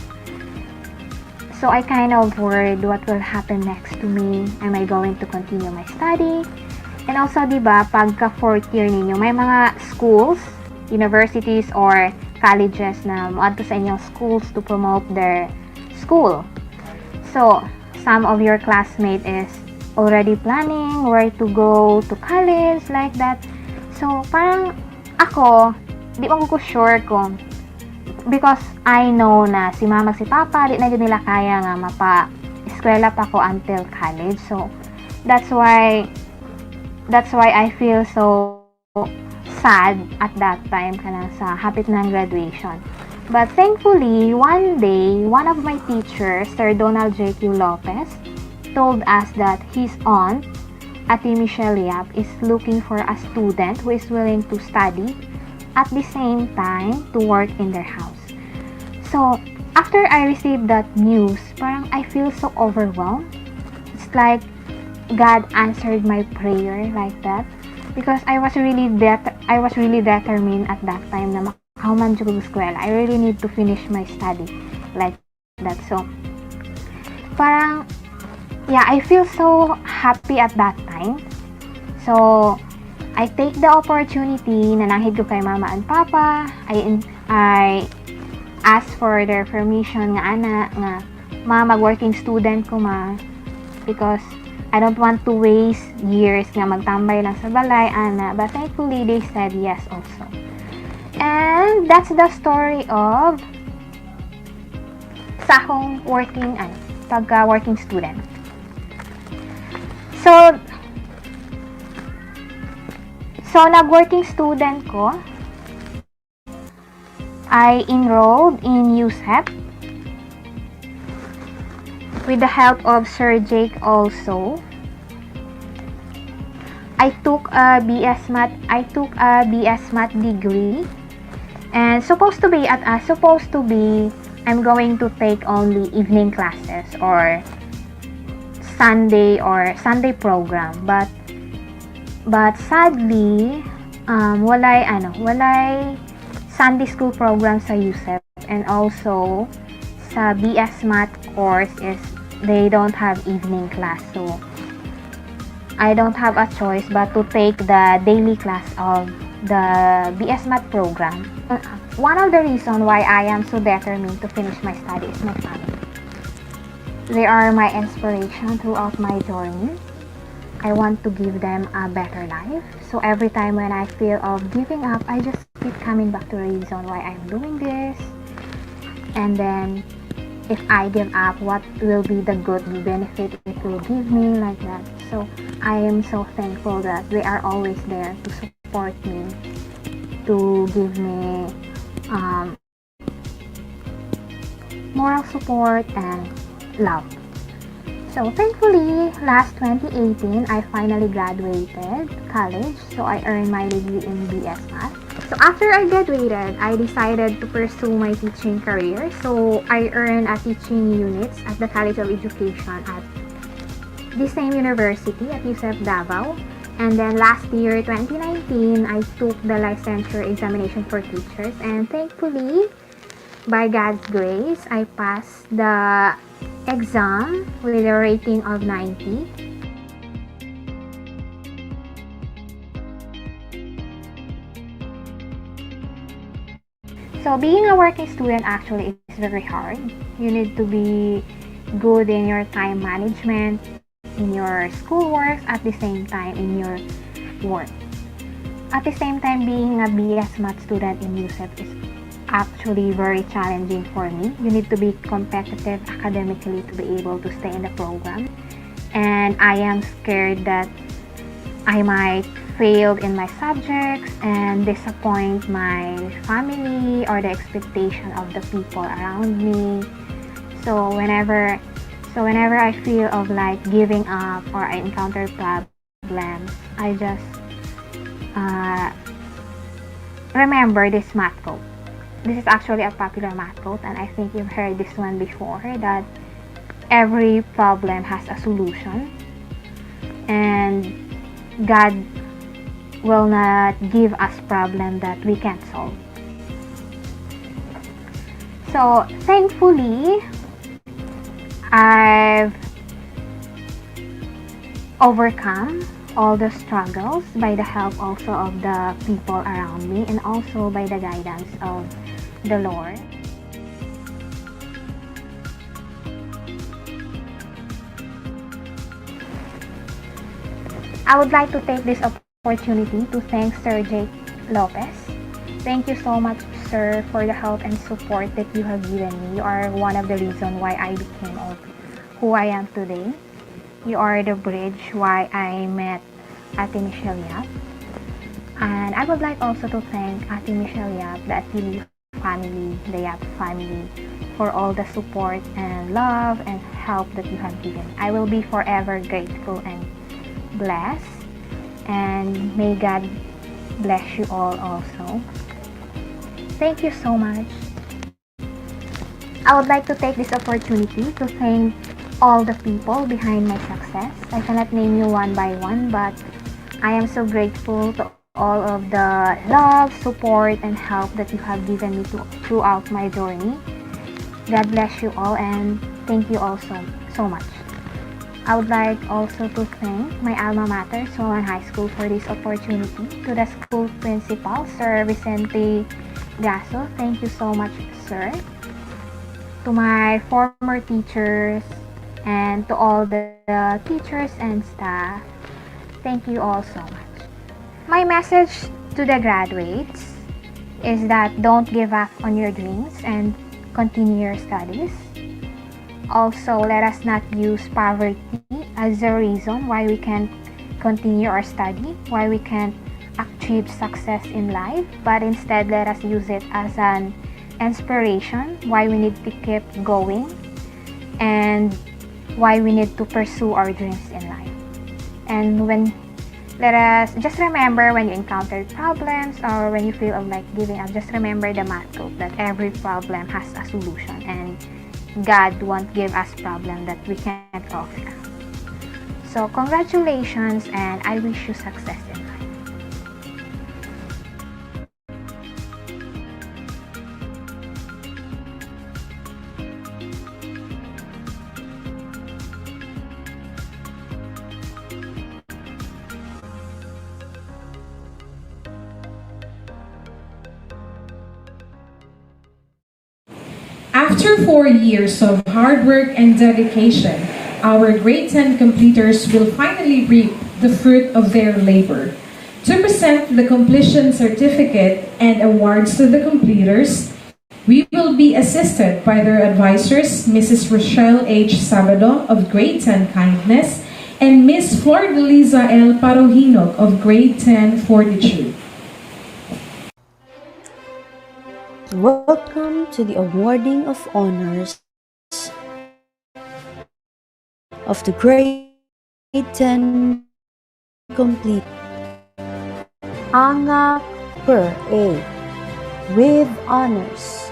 So I kind of worried what will happen next to me. Am I going to continue my study? And also, diba, pagka fourth year ninyo, may mga schools, universities, or colleges na muadto sa inyong schools to promote their school. So, some of your classmates is already planning where to go to college, like that. So, parang ako, di ko sure kung because I know na si mama si papa di na yun nila kaya nga mapa-eskwela pa ko until college. So, that's why I feel so sad at that time kanang sa hapit ng graduation. But thankfully, one day, one of my teachers, Sir Donald J.Q. Lopez, told us that his aunt, Ate Michelle Yap, is looking for a student who is willing to study at the same time to work in their house. So, after I received that news, parang I feel so overwhelmed. It's like God answered my prayer like that because I was really determined at that time na makahuman jud ko sa eskwela. I really need to finish my study like that. So, parang yeah, I feel so happy at that time. So, I take the opportunity na nanghid ko kay mama and papa. I ask for their permission nga nga mag-working student ko because I don't want to waste years nga magtambay lang sa balay but thankfully they said yes also. And that's the story of sa akong working student. So nag-working student ko, I enrolled in USEP with the help of Sir Jake also. I took a BS Math degree, and supposed to be I'm going to take only evening classes or Sunday program, but sadly walay Sunday school program sa USEP, and also sa BS Math course is they don't have evening class, so I don't have a choice but to take the daily class of the BS Math program. One of the reasons why I am so determined to finish my study is my family. They are my inspiration throughout my journey. I want to give them a better life. So every time when I feel of giving up, I just keep coming back to the reason why I'm doing this. And then if I give up, what will be the good benefit it will give me, like that. So I am so thankful that they are always there to support me, to give me moral support and love. So thankfully, last 2018, I finally graduated college. So I earned my degree in BS Math. So after I graduated, I decided to pursue my teaching career. So I earned a teaching units at the College of Education at the same university at USF Davao. And then last year, 2019, I took the licensure examination for teachers. And thankfully, by God's grace, I passed the exam with a rating of 90. So being a working student actually is very hard. You need to be good in your time management, in your schoolwork, at the same time in your work. At the same time, being a BS Math student in USF is actually very challenging for me. You need to be competitive academically to be able to stay in the program. And I am scared that I might fail in my subjects and disappoint my family or the expectation of the people around me. So whenever I feel of like giving up or I encounter problems, I just remember this math quote. This is actually a popular math quote, and I think you've heard this one before, that every problem has a solution and God will not give us problem that we can't solve. So thankfully, I've overcome all the struggles by the help also of the people around me and also by the guidance of the Lord. I would like to take this opportunity to thank Sir Jake Lopez. Thank you so much, sir, for the help and support that you have given me. You are one of the reasons why I became who I am today. You are the bridge why I met Ate Michelle Yap. And I would like also to thank Ate Michelle Yap, the Atili family, the Yap family, for all the support and love and help that you have given. I will be forever grateful and blessed. And may God bless you all also. Thank you so much. I would like to take this opportunity to thank all the people behind my success. I cannot name you one by one, but I am so grateful to all of the love, support, and help that you have given me throughout my journey. God bless you all, and thank you all so much. I would like also to thank my alma mater, Suawan High School, for this opportunity. To the school principal, Sir Vicente Gaso, thank you so much, sir. To my former teachers and to all the teachers and staff, thank you all so much. My message to the graduates is that don't give up on your dreams and continue your studies. Also, let us not use poverty as a reason why we can't continue our study, why we can't achieve success in life, but instead let us use it as an inspiration why we need to keep going and why we need to pursue our dreams in life. And let us just remember, when you encounter problems or when you feel of like giving up, just remember the math code that every problem has a solution and God won't give us problem that we can't overcome. So congratulations, and I wish you success in life. After 4 years of hard work and dedication, our grade 10 completers will finally reap the fruit of their labor. To present the completion certificate and awards to the completers, we will be assisted by their advisors, Mrs. Rochelle H. Sabado of grade 10 Kindness and Miss Flordeliza L. Parohinog of grade 10 Fortitude. Welcome to the awarding of honors of the grade 10 complete. Angak per A with honors.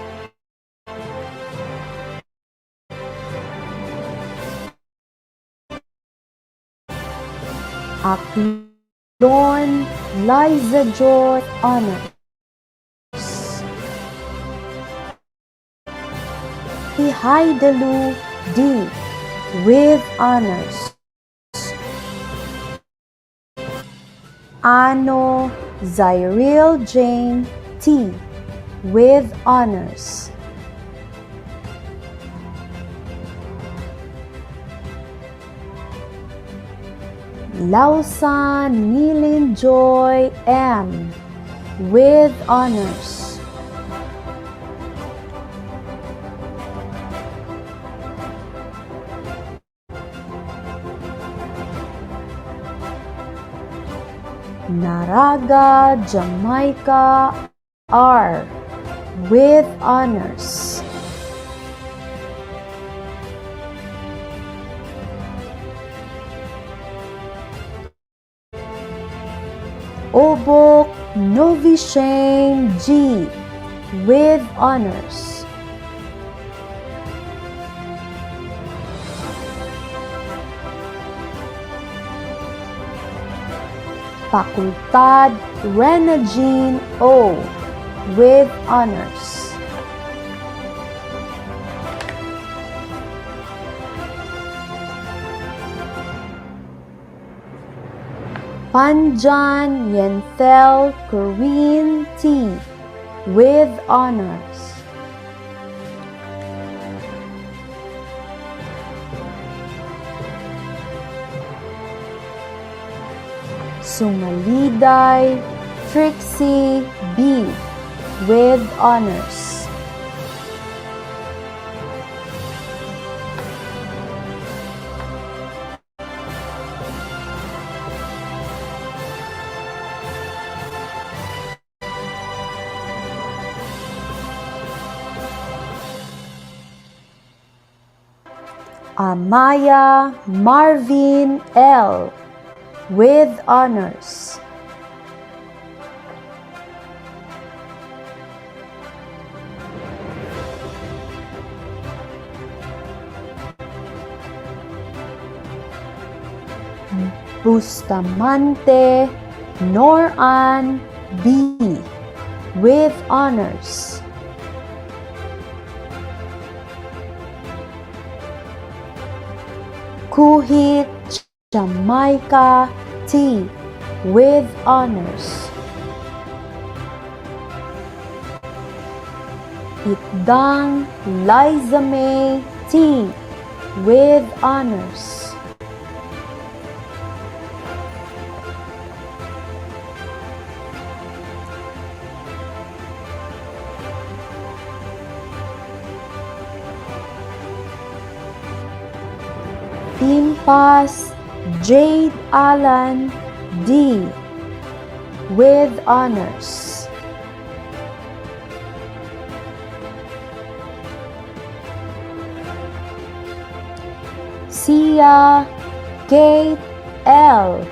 Aklon Liza Joy honors. Haidalu D with honors. Ano Zyril Jane T with honors. Lausan Nilin Joy M with honors. Naraga Jamaica R with honors. Obok Novishane G with honors. Fakultad Renagine O with honors. Panjan Yenthel Corinne T with honors. Sumaliday Trixie B with honors. Amaya Marvin L with honors. Bustamante Noran B with honors. Kuhit Jamaica T with honors. Itdang Liza May T with honors. Impas Jade Allen D with honors. Sia Kate L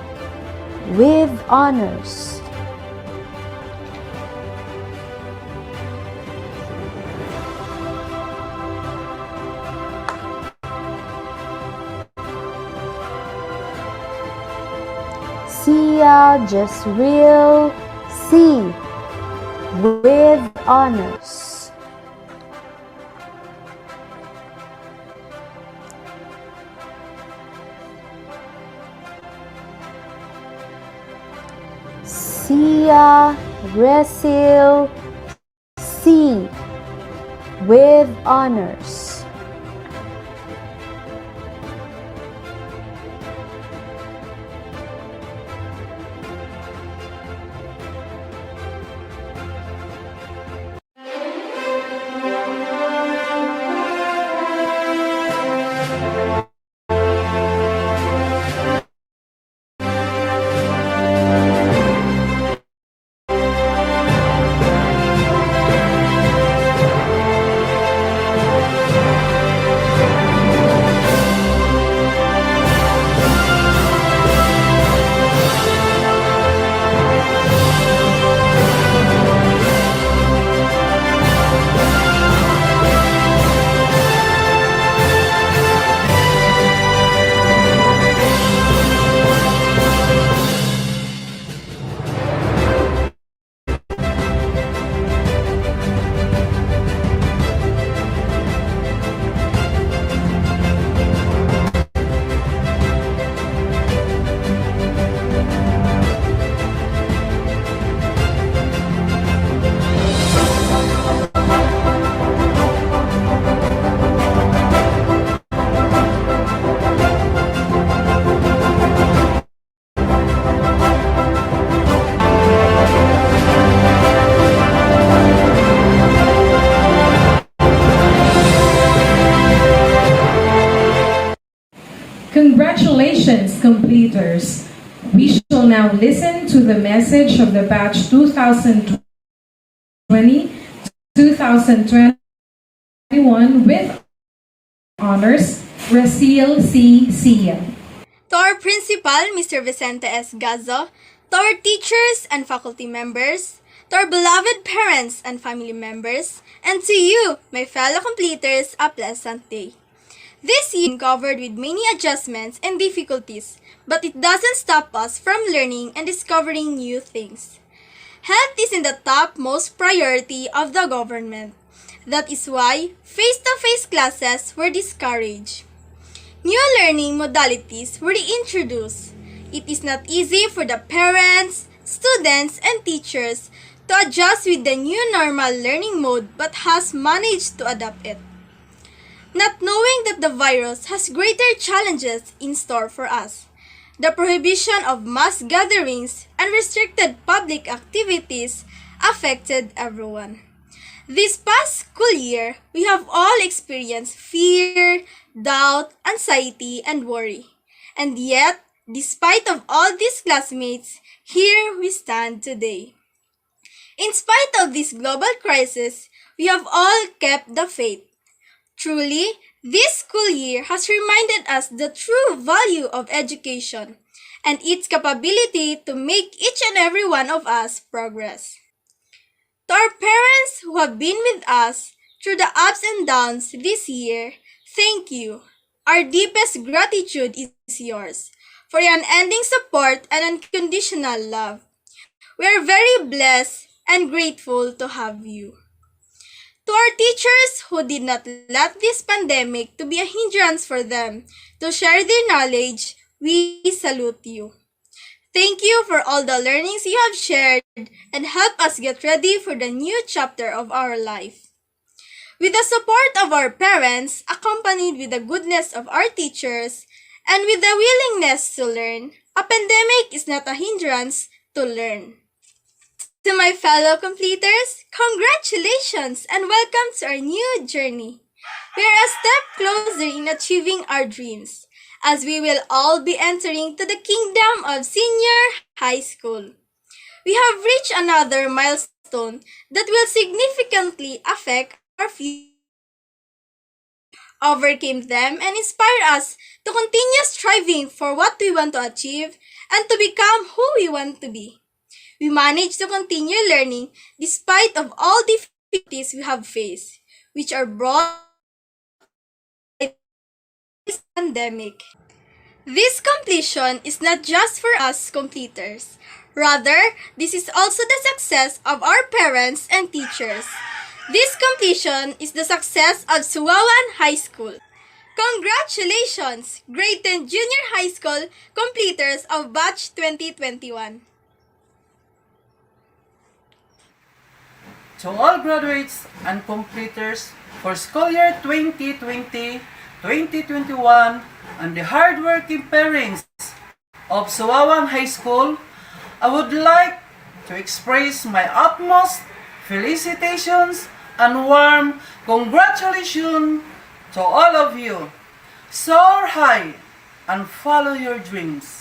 with honors. Sia Jasril C with honors. Sia Resil C with honors. Congratulations, completers! We shall now listen to the message of the batch 2020-2021 with honors, Rasil C. Sia. To our principal, Mr. Vicente S. Gazo, to our teachers and faculty members, to our beloved parents and family members, and to you, my fellow completers, a pleasant day. This year is covered with many adjustments and difficulties, but it doesn't stop us from learning and discovering new things. Health is in the topmost priority of the government. That is why face-to-face classes were discouraged. New learning modalities were introduced. It is not easy for the parents, students, and teachers to adjust with the new normal learning mode but has managed to adapt it. Not knowing that the virus has greater challenges in store for us. The prohibition of mass gatherings and restricted public activities affected everyone. This past school year, we have all experienced fear, doubt, anxiety, and worry. And yet, despite of all these classmates, here we stand today. In spite of this global crisis, we have all kept the faith. Truly, this school year has reminded us the true value of education and its capability to make each and every one of us progress. To our parents who have been with us through the ups and downs this year, thank you. Our deepest gratitude is yours for your unending support and unconditional love. We are very blessed and grateful to have you. To our teachers who did not let this pandemic to be a hindrance for them to share their knowledge, we salute you. Thank you for all the learnings you have shared and help us get ready for the new chapter of our life. With the support of our parents, accompanied with the goodness of our teachers, and with the willingness to learn, a pandemic is not a hindrance to learn. To my fellow completers, congratulations and welcome to our new journey. We are a step closer in achieving our dreams, as we will all be entering to the kingdom of senior high school. We have reached another milestone that will significantly affect our future. Overcame them and inspire us to continue striving for what we want to achieve and to become who we want to be. We managed to continue learning despite of all difficulties we have faced, which are brought by this pandemic. This completion is not just for us completers. Rather, this is also the success of our parents and teachers. This completion is the success of Suawan High School. Congratulations, grade 10 junior high school completers of batch 2021. To all graduates and completers for school year 2020-2021 and the hardworking parents of Suawan High School, I would like to express my utmost felicitations and warm congratulations to all of you. Soar high and follow your dreams.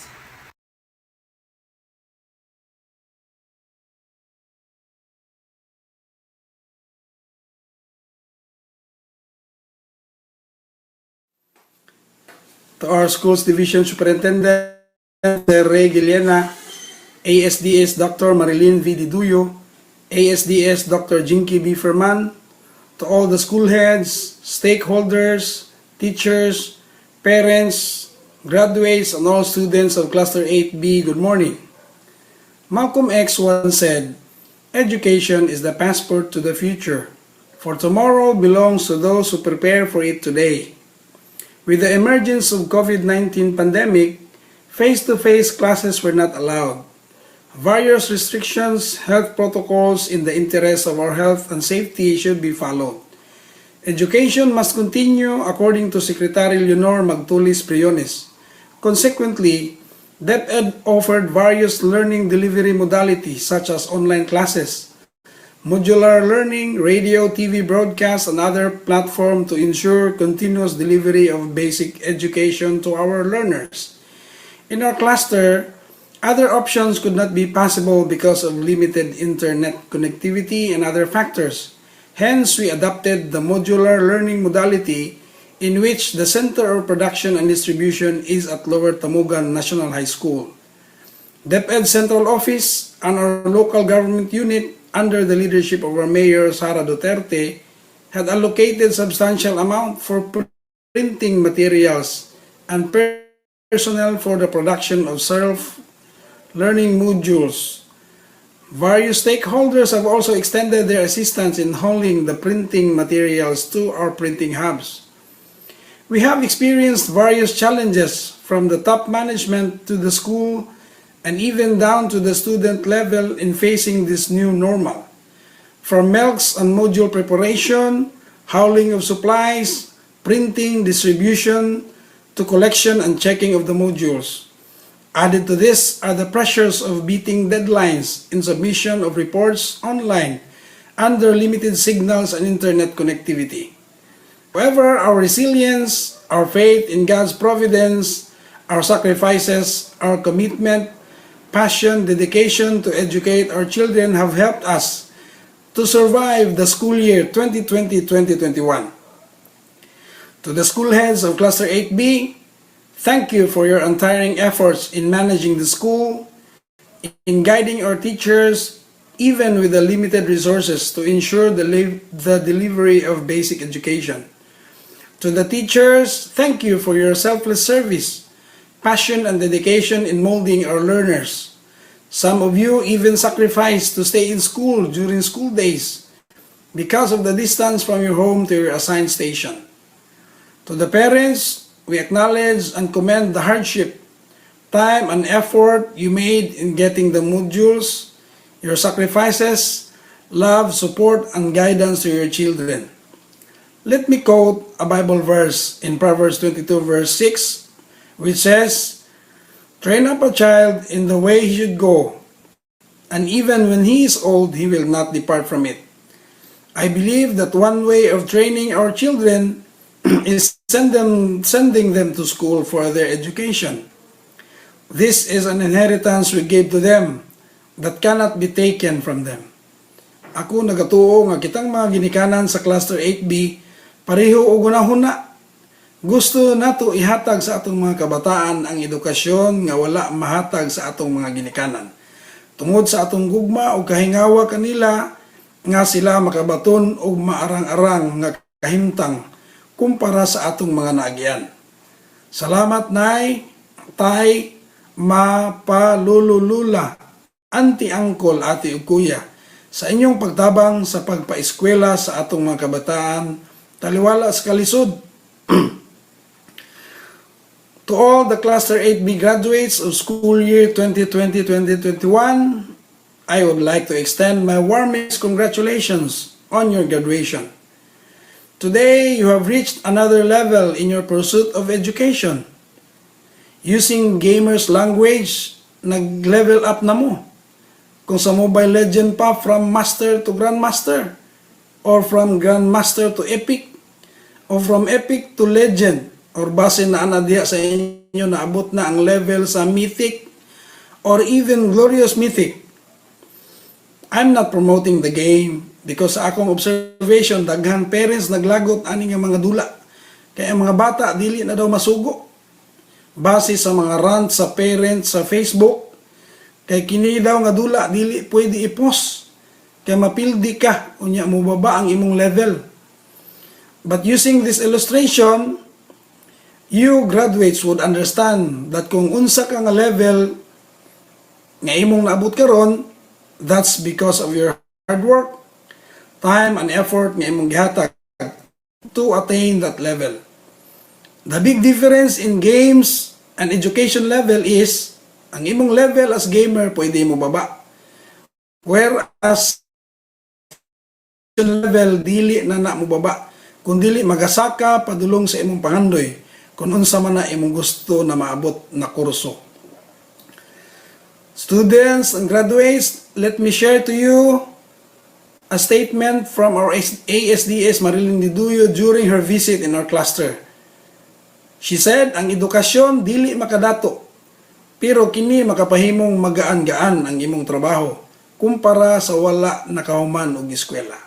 To our school's division superintendent, Sir Ray Giliena, ASDS Dr. Marilyn V. Diduyo, ASDS Dr. Jinky B. Ferman, to all the school heads, stakeholders, teachers, parents, graduates, and all students of Cluster 8B, good morning. Malcolm X once said, "Education is the passport to the future, for tomorrow belongs to those who prepare for it today." With the emergence of COVID-19 pandemic, face-to-face classes were not allowed. Various restrictions, health protocols in the interest of our health and safety should be followed. Education must continue according to Secretary Leonor Magtulis Briones. Consequently, DepEd offered various learning delivery modalities such as online classes, modular learning, radio, TV broadcast, and other platform to ensure continuous delivery of basic education to our learners. In our cluster, other options could not be possible because of limited internet connectivity and other factors. Hence, we adopted the modular learning modality in which the center of production and distribution is at Lower Tamugan National High School. DepEd Central Office and our local government unit under the leadership of our Mayor Sara Duterte had allocated substantial amount for printing materials and personnel for the production of self-learning modules. Various stakeholders have also extended their assistance in hauling the printing materials to our printing hubs. We have experienced various challenges from the top management to the school and even down to the student level in facing this new normal. From milks and module preparation, hauling of supplies, printing, distribution, to collection and checking of the modules. Added to this are the pressures of beating deadlines in submission of reports online under limited signals and internet connectivity. However, our resilience, our faith in God's providence, our sacrifices, our commitment, passion, dedication to educate our children have helped us to survive the school year 2020-2021. To the school heads of Cluster 8B, thank you for your untiring efforts in managing the school, in guiding our teachers, even with the limited resources to ensure the delivery of basic education. To the teachers, thank you for your selfless service, passion and dedication in molding our learners. Some of you even sacrificed to stay in school during school days because of the distance from your home to your assigned station. To the parents, we acknowledge and commend the hardship, time and effort you made in getting the modules, your sacrifices, love, support, and guidance to your children. Let me quote a Bible verse in Proverbs 22 verse 6, which says, "Train up a child in the way he should go, and even when he is old, he will not depart from it." I believe that one way of training our children is sending them to school for their education. This is an inheritance we gave to them that cannot be taken from them. Ako nagatuo nga kitang mga ginikanan sa Cluster 8B, pareho o gunahuna. Gusto nato ihatag sa atong mga kabataan ang edukasyon nga wala mahatag sa atong mga ginikanan. Tungod sa atong gugma o kahingawa kanila nga sila makabaton o maarang-arang nga kahimtang kumpara sa atong mga naagian. Salamat nay, tay, mapalululula, anti angkol, ati ug kuya, sa inyong pagtabang sa pagpaeskwela sa atong mga kabataan, taliwala sa kalisod. To all the Cluster 8B graduates of school year 2020-2021, I would like to extend my warmest congratulations on your graduation. Today, you have reached another level in your pursuit of education. Using gamers language, nag-level up na mo. Kung sa Mobile Legend pa, from Master to Grandmaster, or from Grandmaster to Epic, or from Epic to Legend, or base na anadya sa inyo naabot na ang level sa Mythic, or even Glorious Mythic. I'm not promoting the game because sa akong observation, daghan parents naglagot ani nga mga dula. Kaya mga bata, dili na daw masugo. Base sa mga rant sa parents sa Facebook, kay kini daw nga dula, dili pwede i-post. Kaya mapildi ka, unya mo baba ang imong level. But using this illustration, you graduates would understand that kung unsa ka nga level nga imong naabot karon, that's because of your hard work, time and effort nga imong gihatag to attain that level. The big difference in games and education level is ang imong level as gamer pwede mo baba, whereas level dili na mo baba, kung dili magasaka padulong sa imong pangandoy kung unsa man na imong gusto na maabot na kurso. Students and graduates, let me share to you a statement from our ASDS Marilyn Diduyo during her visit in our cluster. She said, ang edukasyon dili makadato, pero kini makapahimong magaan-gaan ang imong trabaho kumpara sa wala nakahuman og eskwela.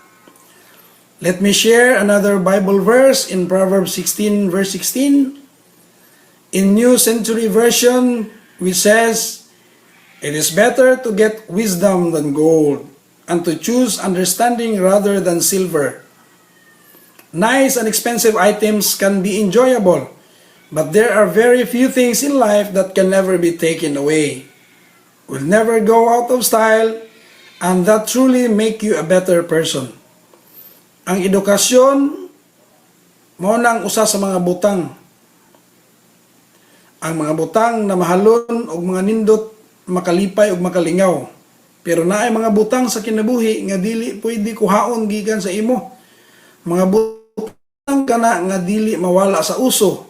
Let me share another Bible verse in Proverbs 16 verse 16. In New Century Version, which says, "It is better to get wisdom than gold, and to choose understanding rather than silver." Nice and expensive items can be enjoyable, but there are very few things in life that can never be taken away, will never go out of style, and that truly make you a better person. Ang edukasyon mao nang usa sa mga butang. Ang mga butang na mahalon og mga nindot makalipay ug makalingaw. Pero naay mga butang sa kinabuhi nga dili pwede kuhaon gikan sa imo. Mga butang kana nga dili mawala sa uso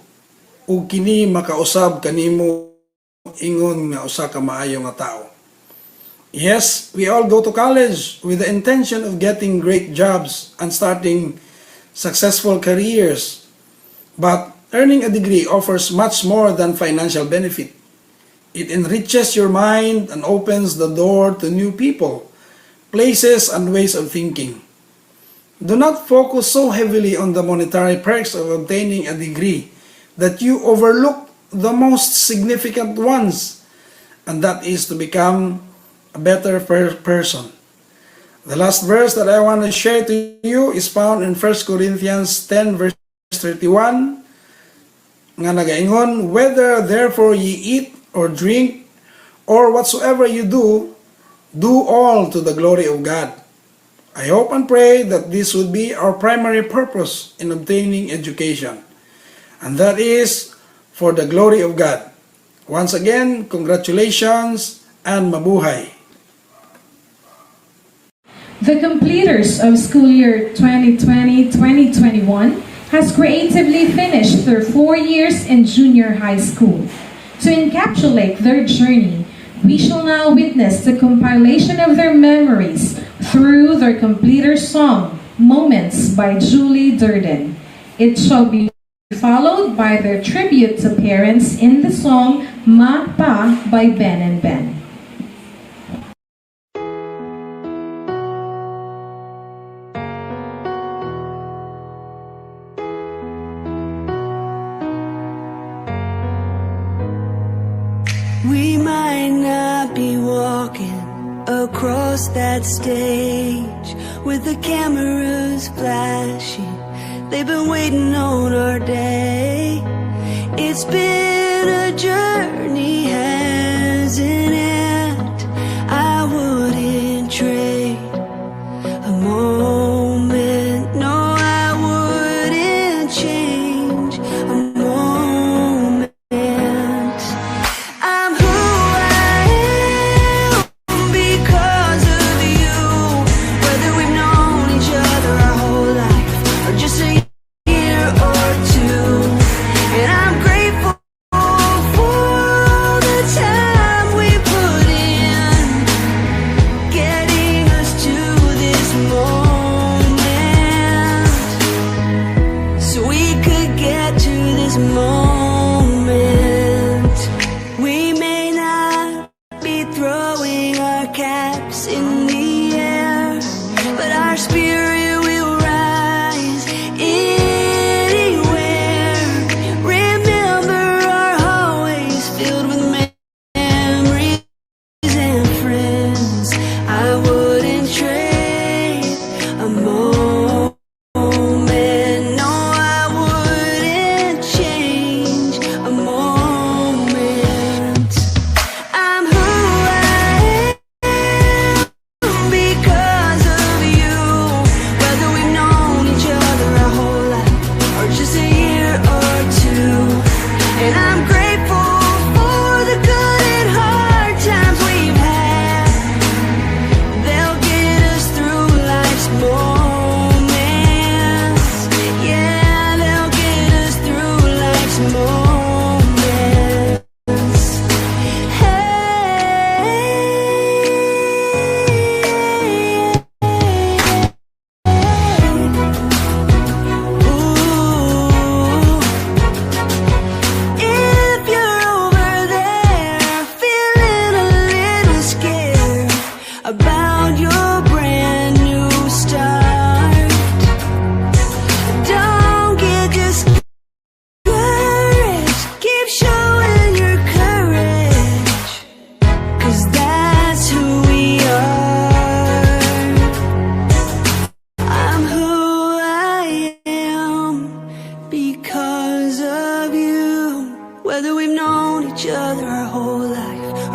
ug kini makausab kanimo ingon nga usa ka maayo nga tao. Yes, we all go to college with the intention of getting great jobs and starting successful careers. But earning a degree offers much more than financial benefit. It enriches your mind and opens the door to new people, places, and ways of thinking. Do not focus so heavily on the monetary perks of obtaining a degree that you overlook the most significant ones, and that is to become a better person. The last verse that I want to share to you is found in 1 Corinthians 10 verse 31, nga nagaingon, "Whether therefore ye eat or drink or whatsoever you do, do all to the glory of God." I hope and pray that this would be our primary purpose in obtaining education, and that is for the glory of God. Once again, congratulations and mabuhay. The completers of school year 2020-2021 has creatively finished their 4 years in junior high school. To encapsulate their journey, we shall now witness the compilation of their memories through their completer song, Moments by Julie Durden. It shall be followed by their tribute to parents in the song Magpa by Ben and Ben. We might not be walking across that stage with the cameras flashing. They've been waiting on our day. It's been a journey, hasn't it? I wouldn't trade a moment. No, I wouldn't change a moment. I'm who I am because of you. Whether we've known each other our whole life or just a year or two. And I'm grateful for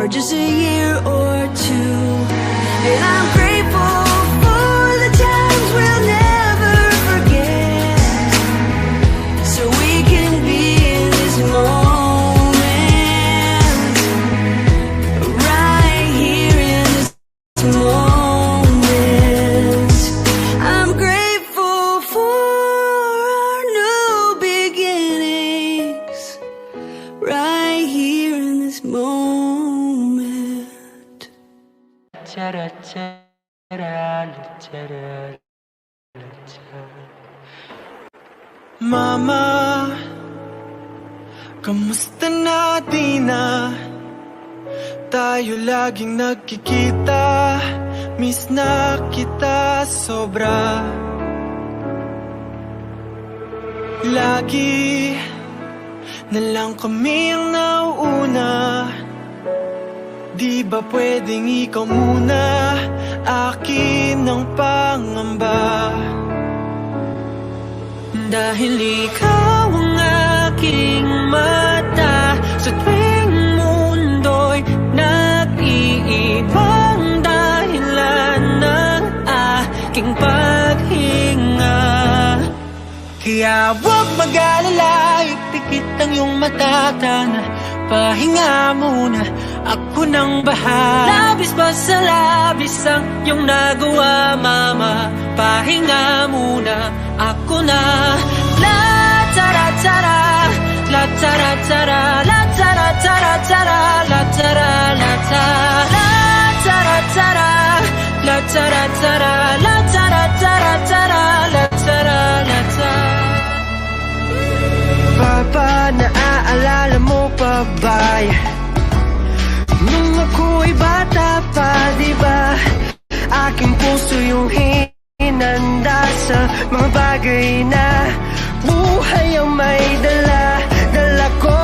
or just a year or two. And I'm grateful for the times we'll never forget, so we can be in this moment, right here in this moment. I'm grateful for our new beginnings, right here in this moment. Mama, kamusta na di na? Tayo laging nagkikita, miss na kita sobra. Lagi na lang kami ang nauuna, di ba pwedeng ikaw muna, akin ang pangamba. Dahil ikaw ang aking mata, sa tuwing mundo'y nag-iibang dahilan ng aking paghinga. Kaya huwag mag-alala, ipikit ang iyong matatana, pahinga muna, ako nang bahala. Labis pa sa labis ang iyong nagawa, mama, pahinga muna, ako na. La tara tara, la tara tara, la tara tara tara, la tara la tara, la tara tara, la tara tara, la tara tara tara, la tara la tara. Papa, naaalala mo pa ba nung ako'y bata pa, diba? Aking puso yung hinanda sa mga bagay na buhay ang may dala. Dala ko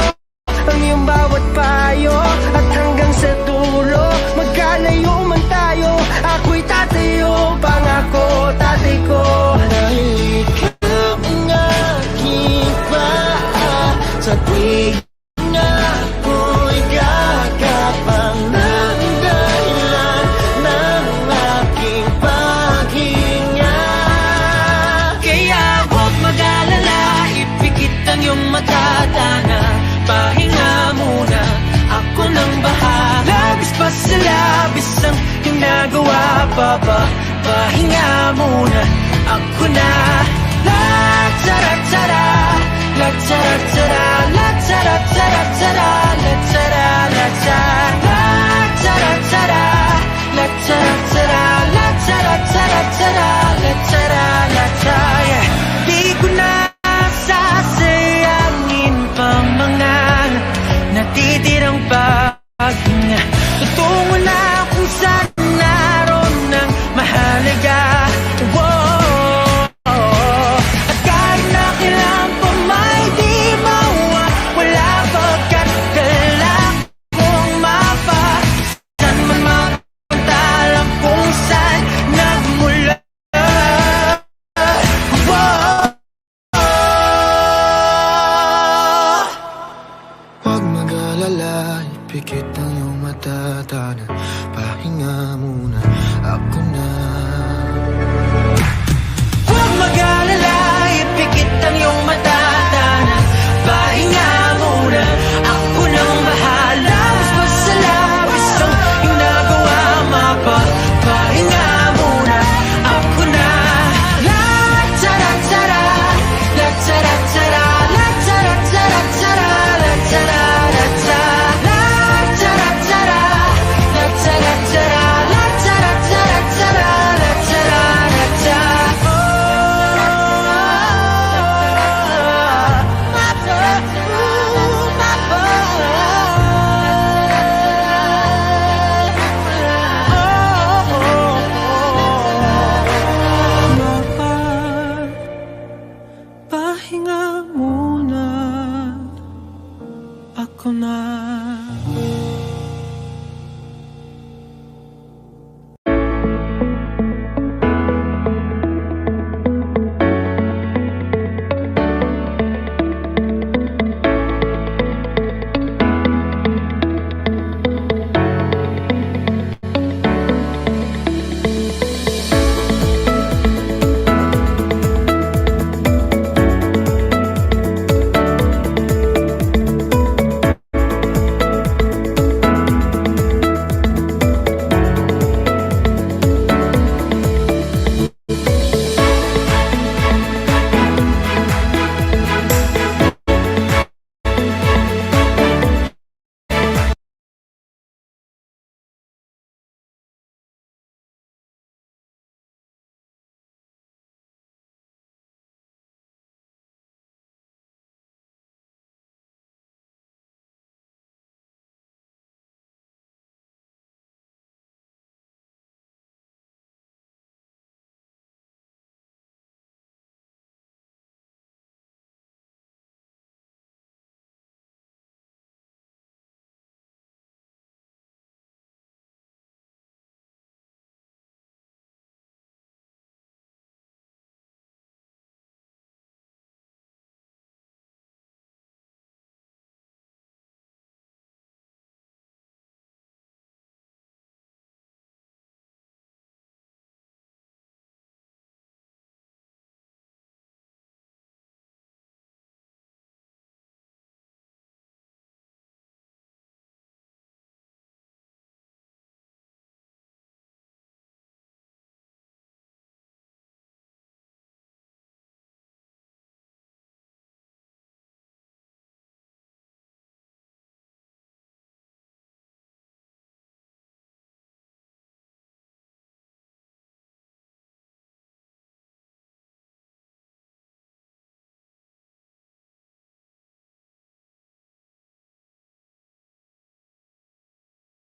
ang iyong bawat payo, at hanggang sa dulo, magkalayo man tayo, ako'y tatayo, pangako tatay ko. Dahil ikaw ang aking paa, sa tuwing na ako'y gagapang ng dahilan ng aking paghinga. Kaya huwag mag-alala, ipikit ang iyong matatana, pahinga muna, ako nang bahala. Labis pa sa labis ang ginagawa, papa, pahinga muna, ako na.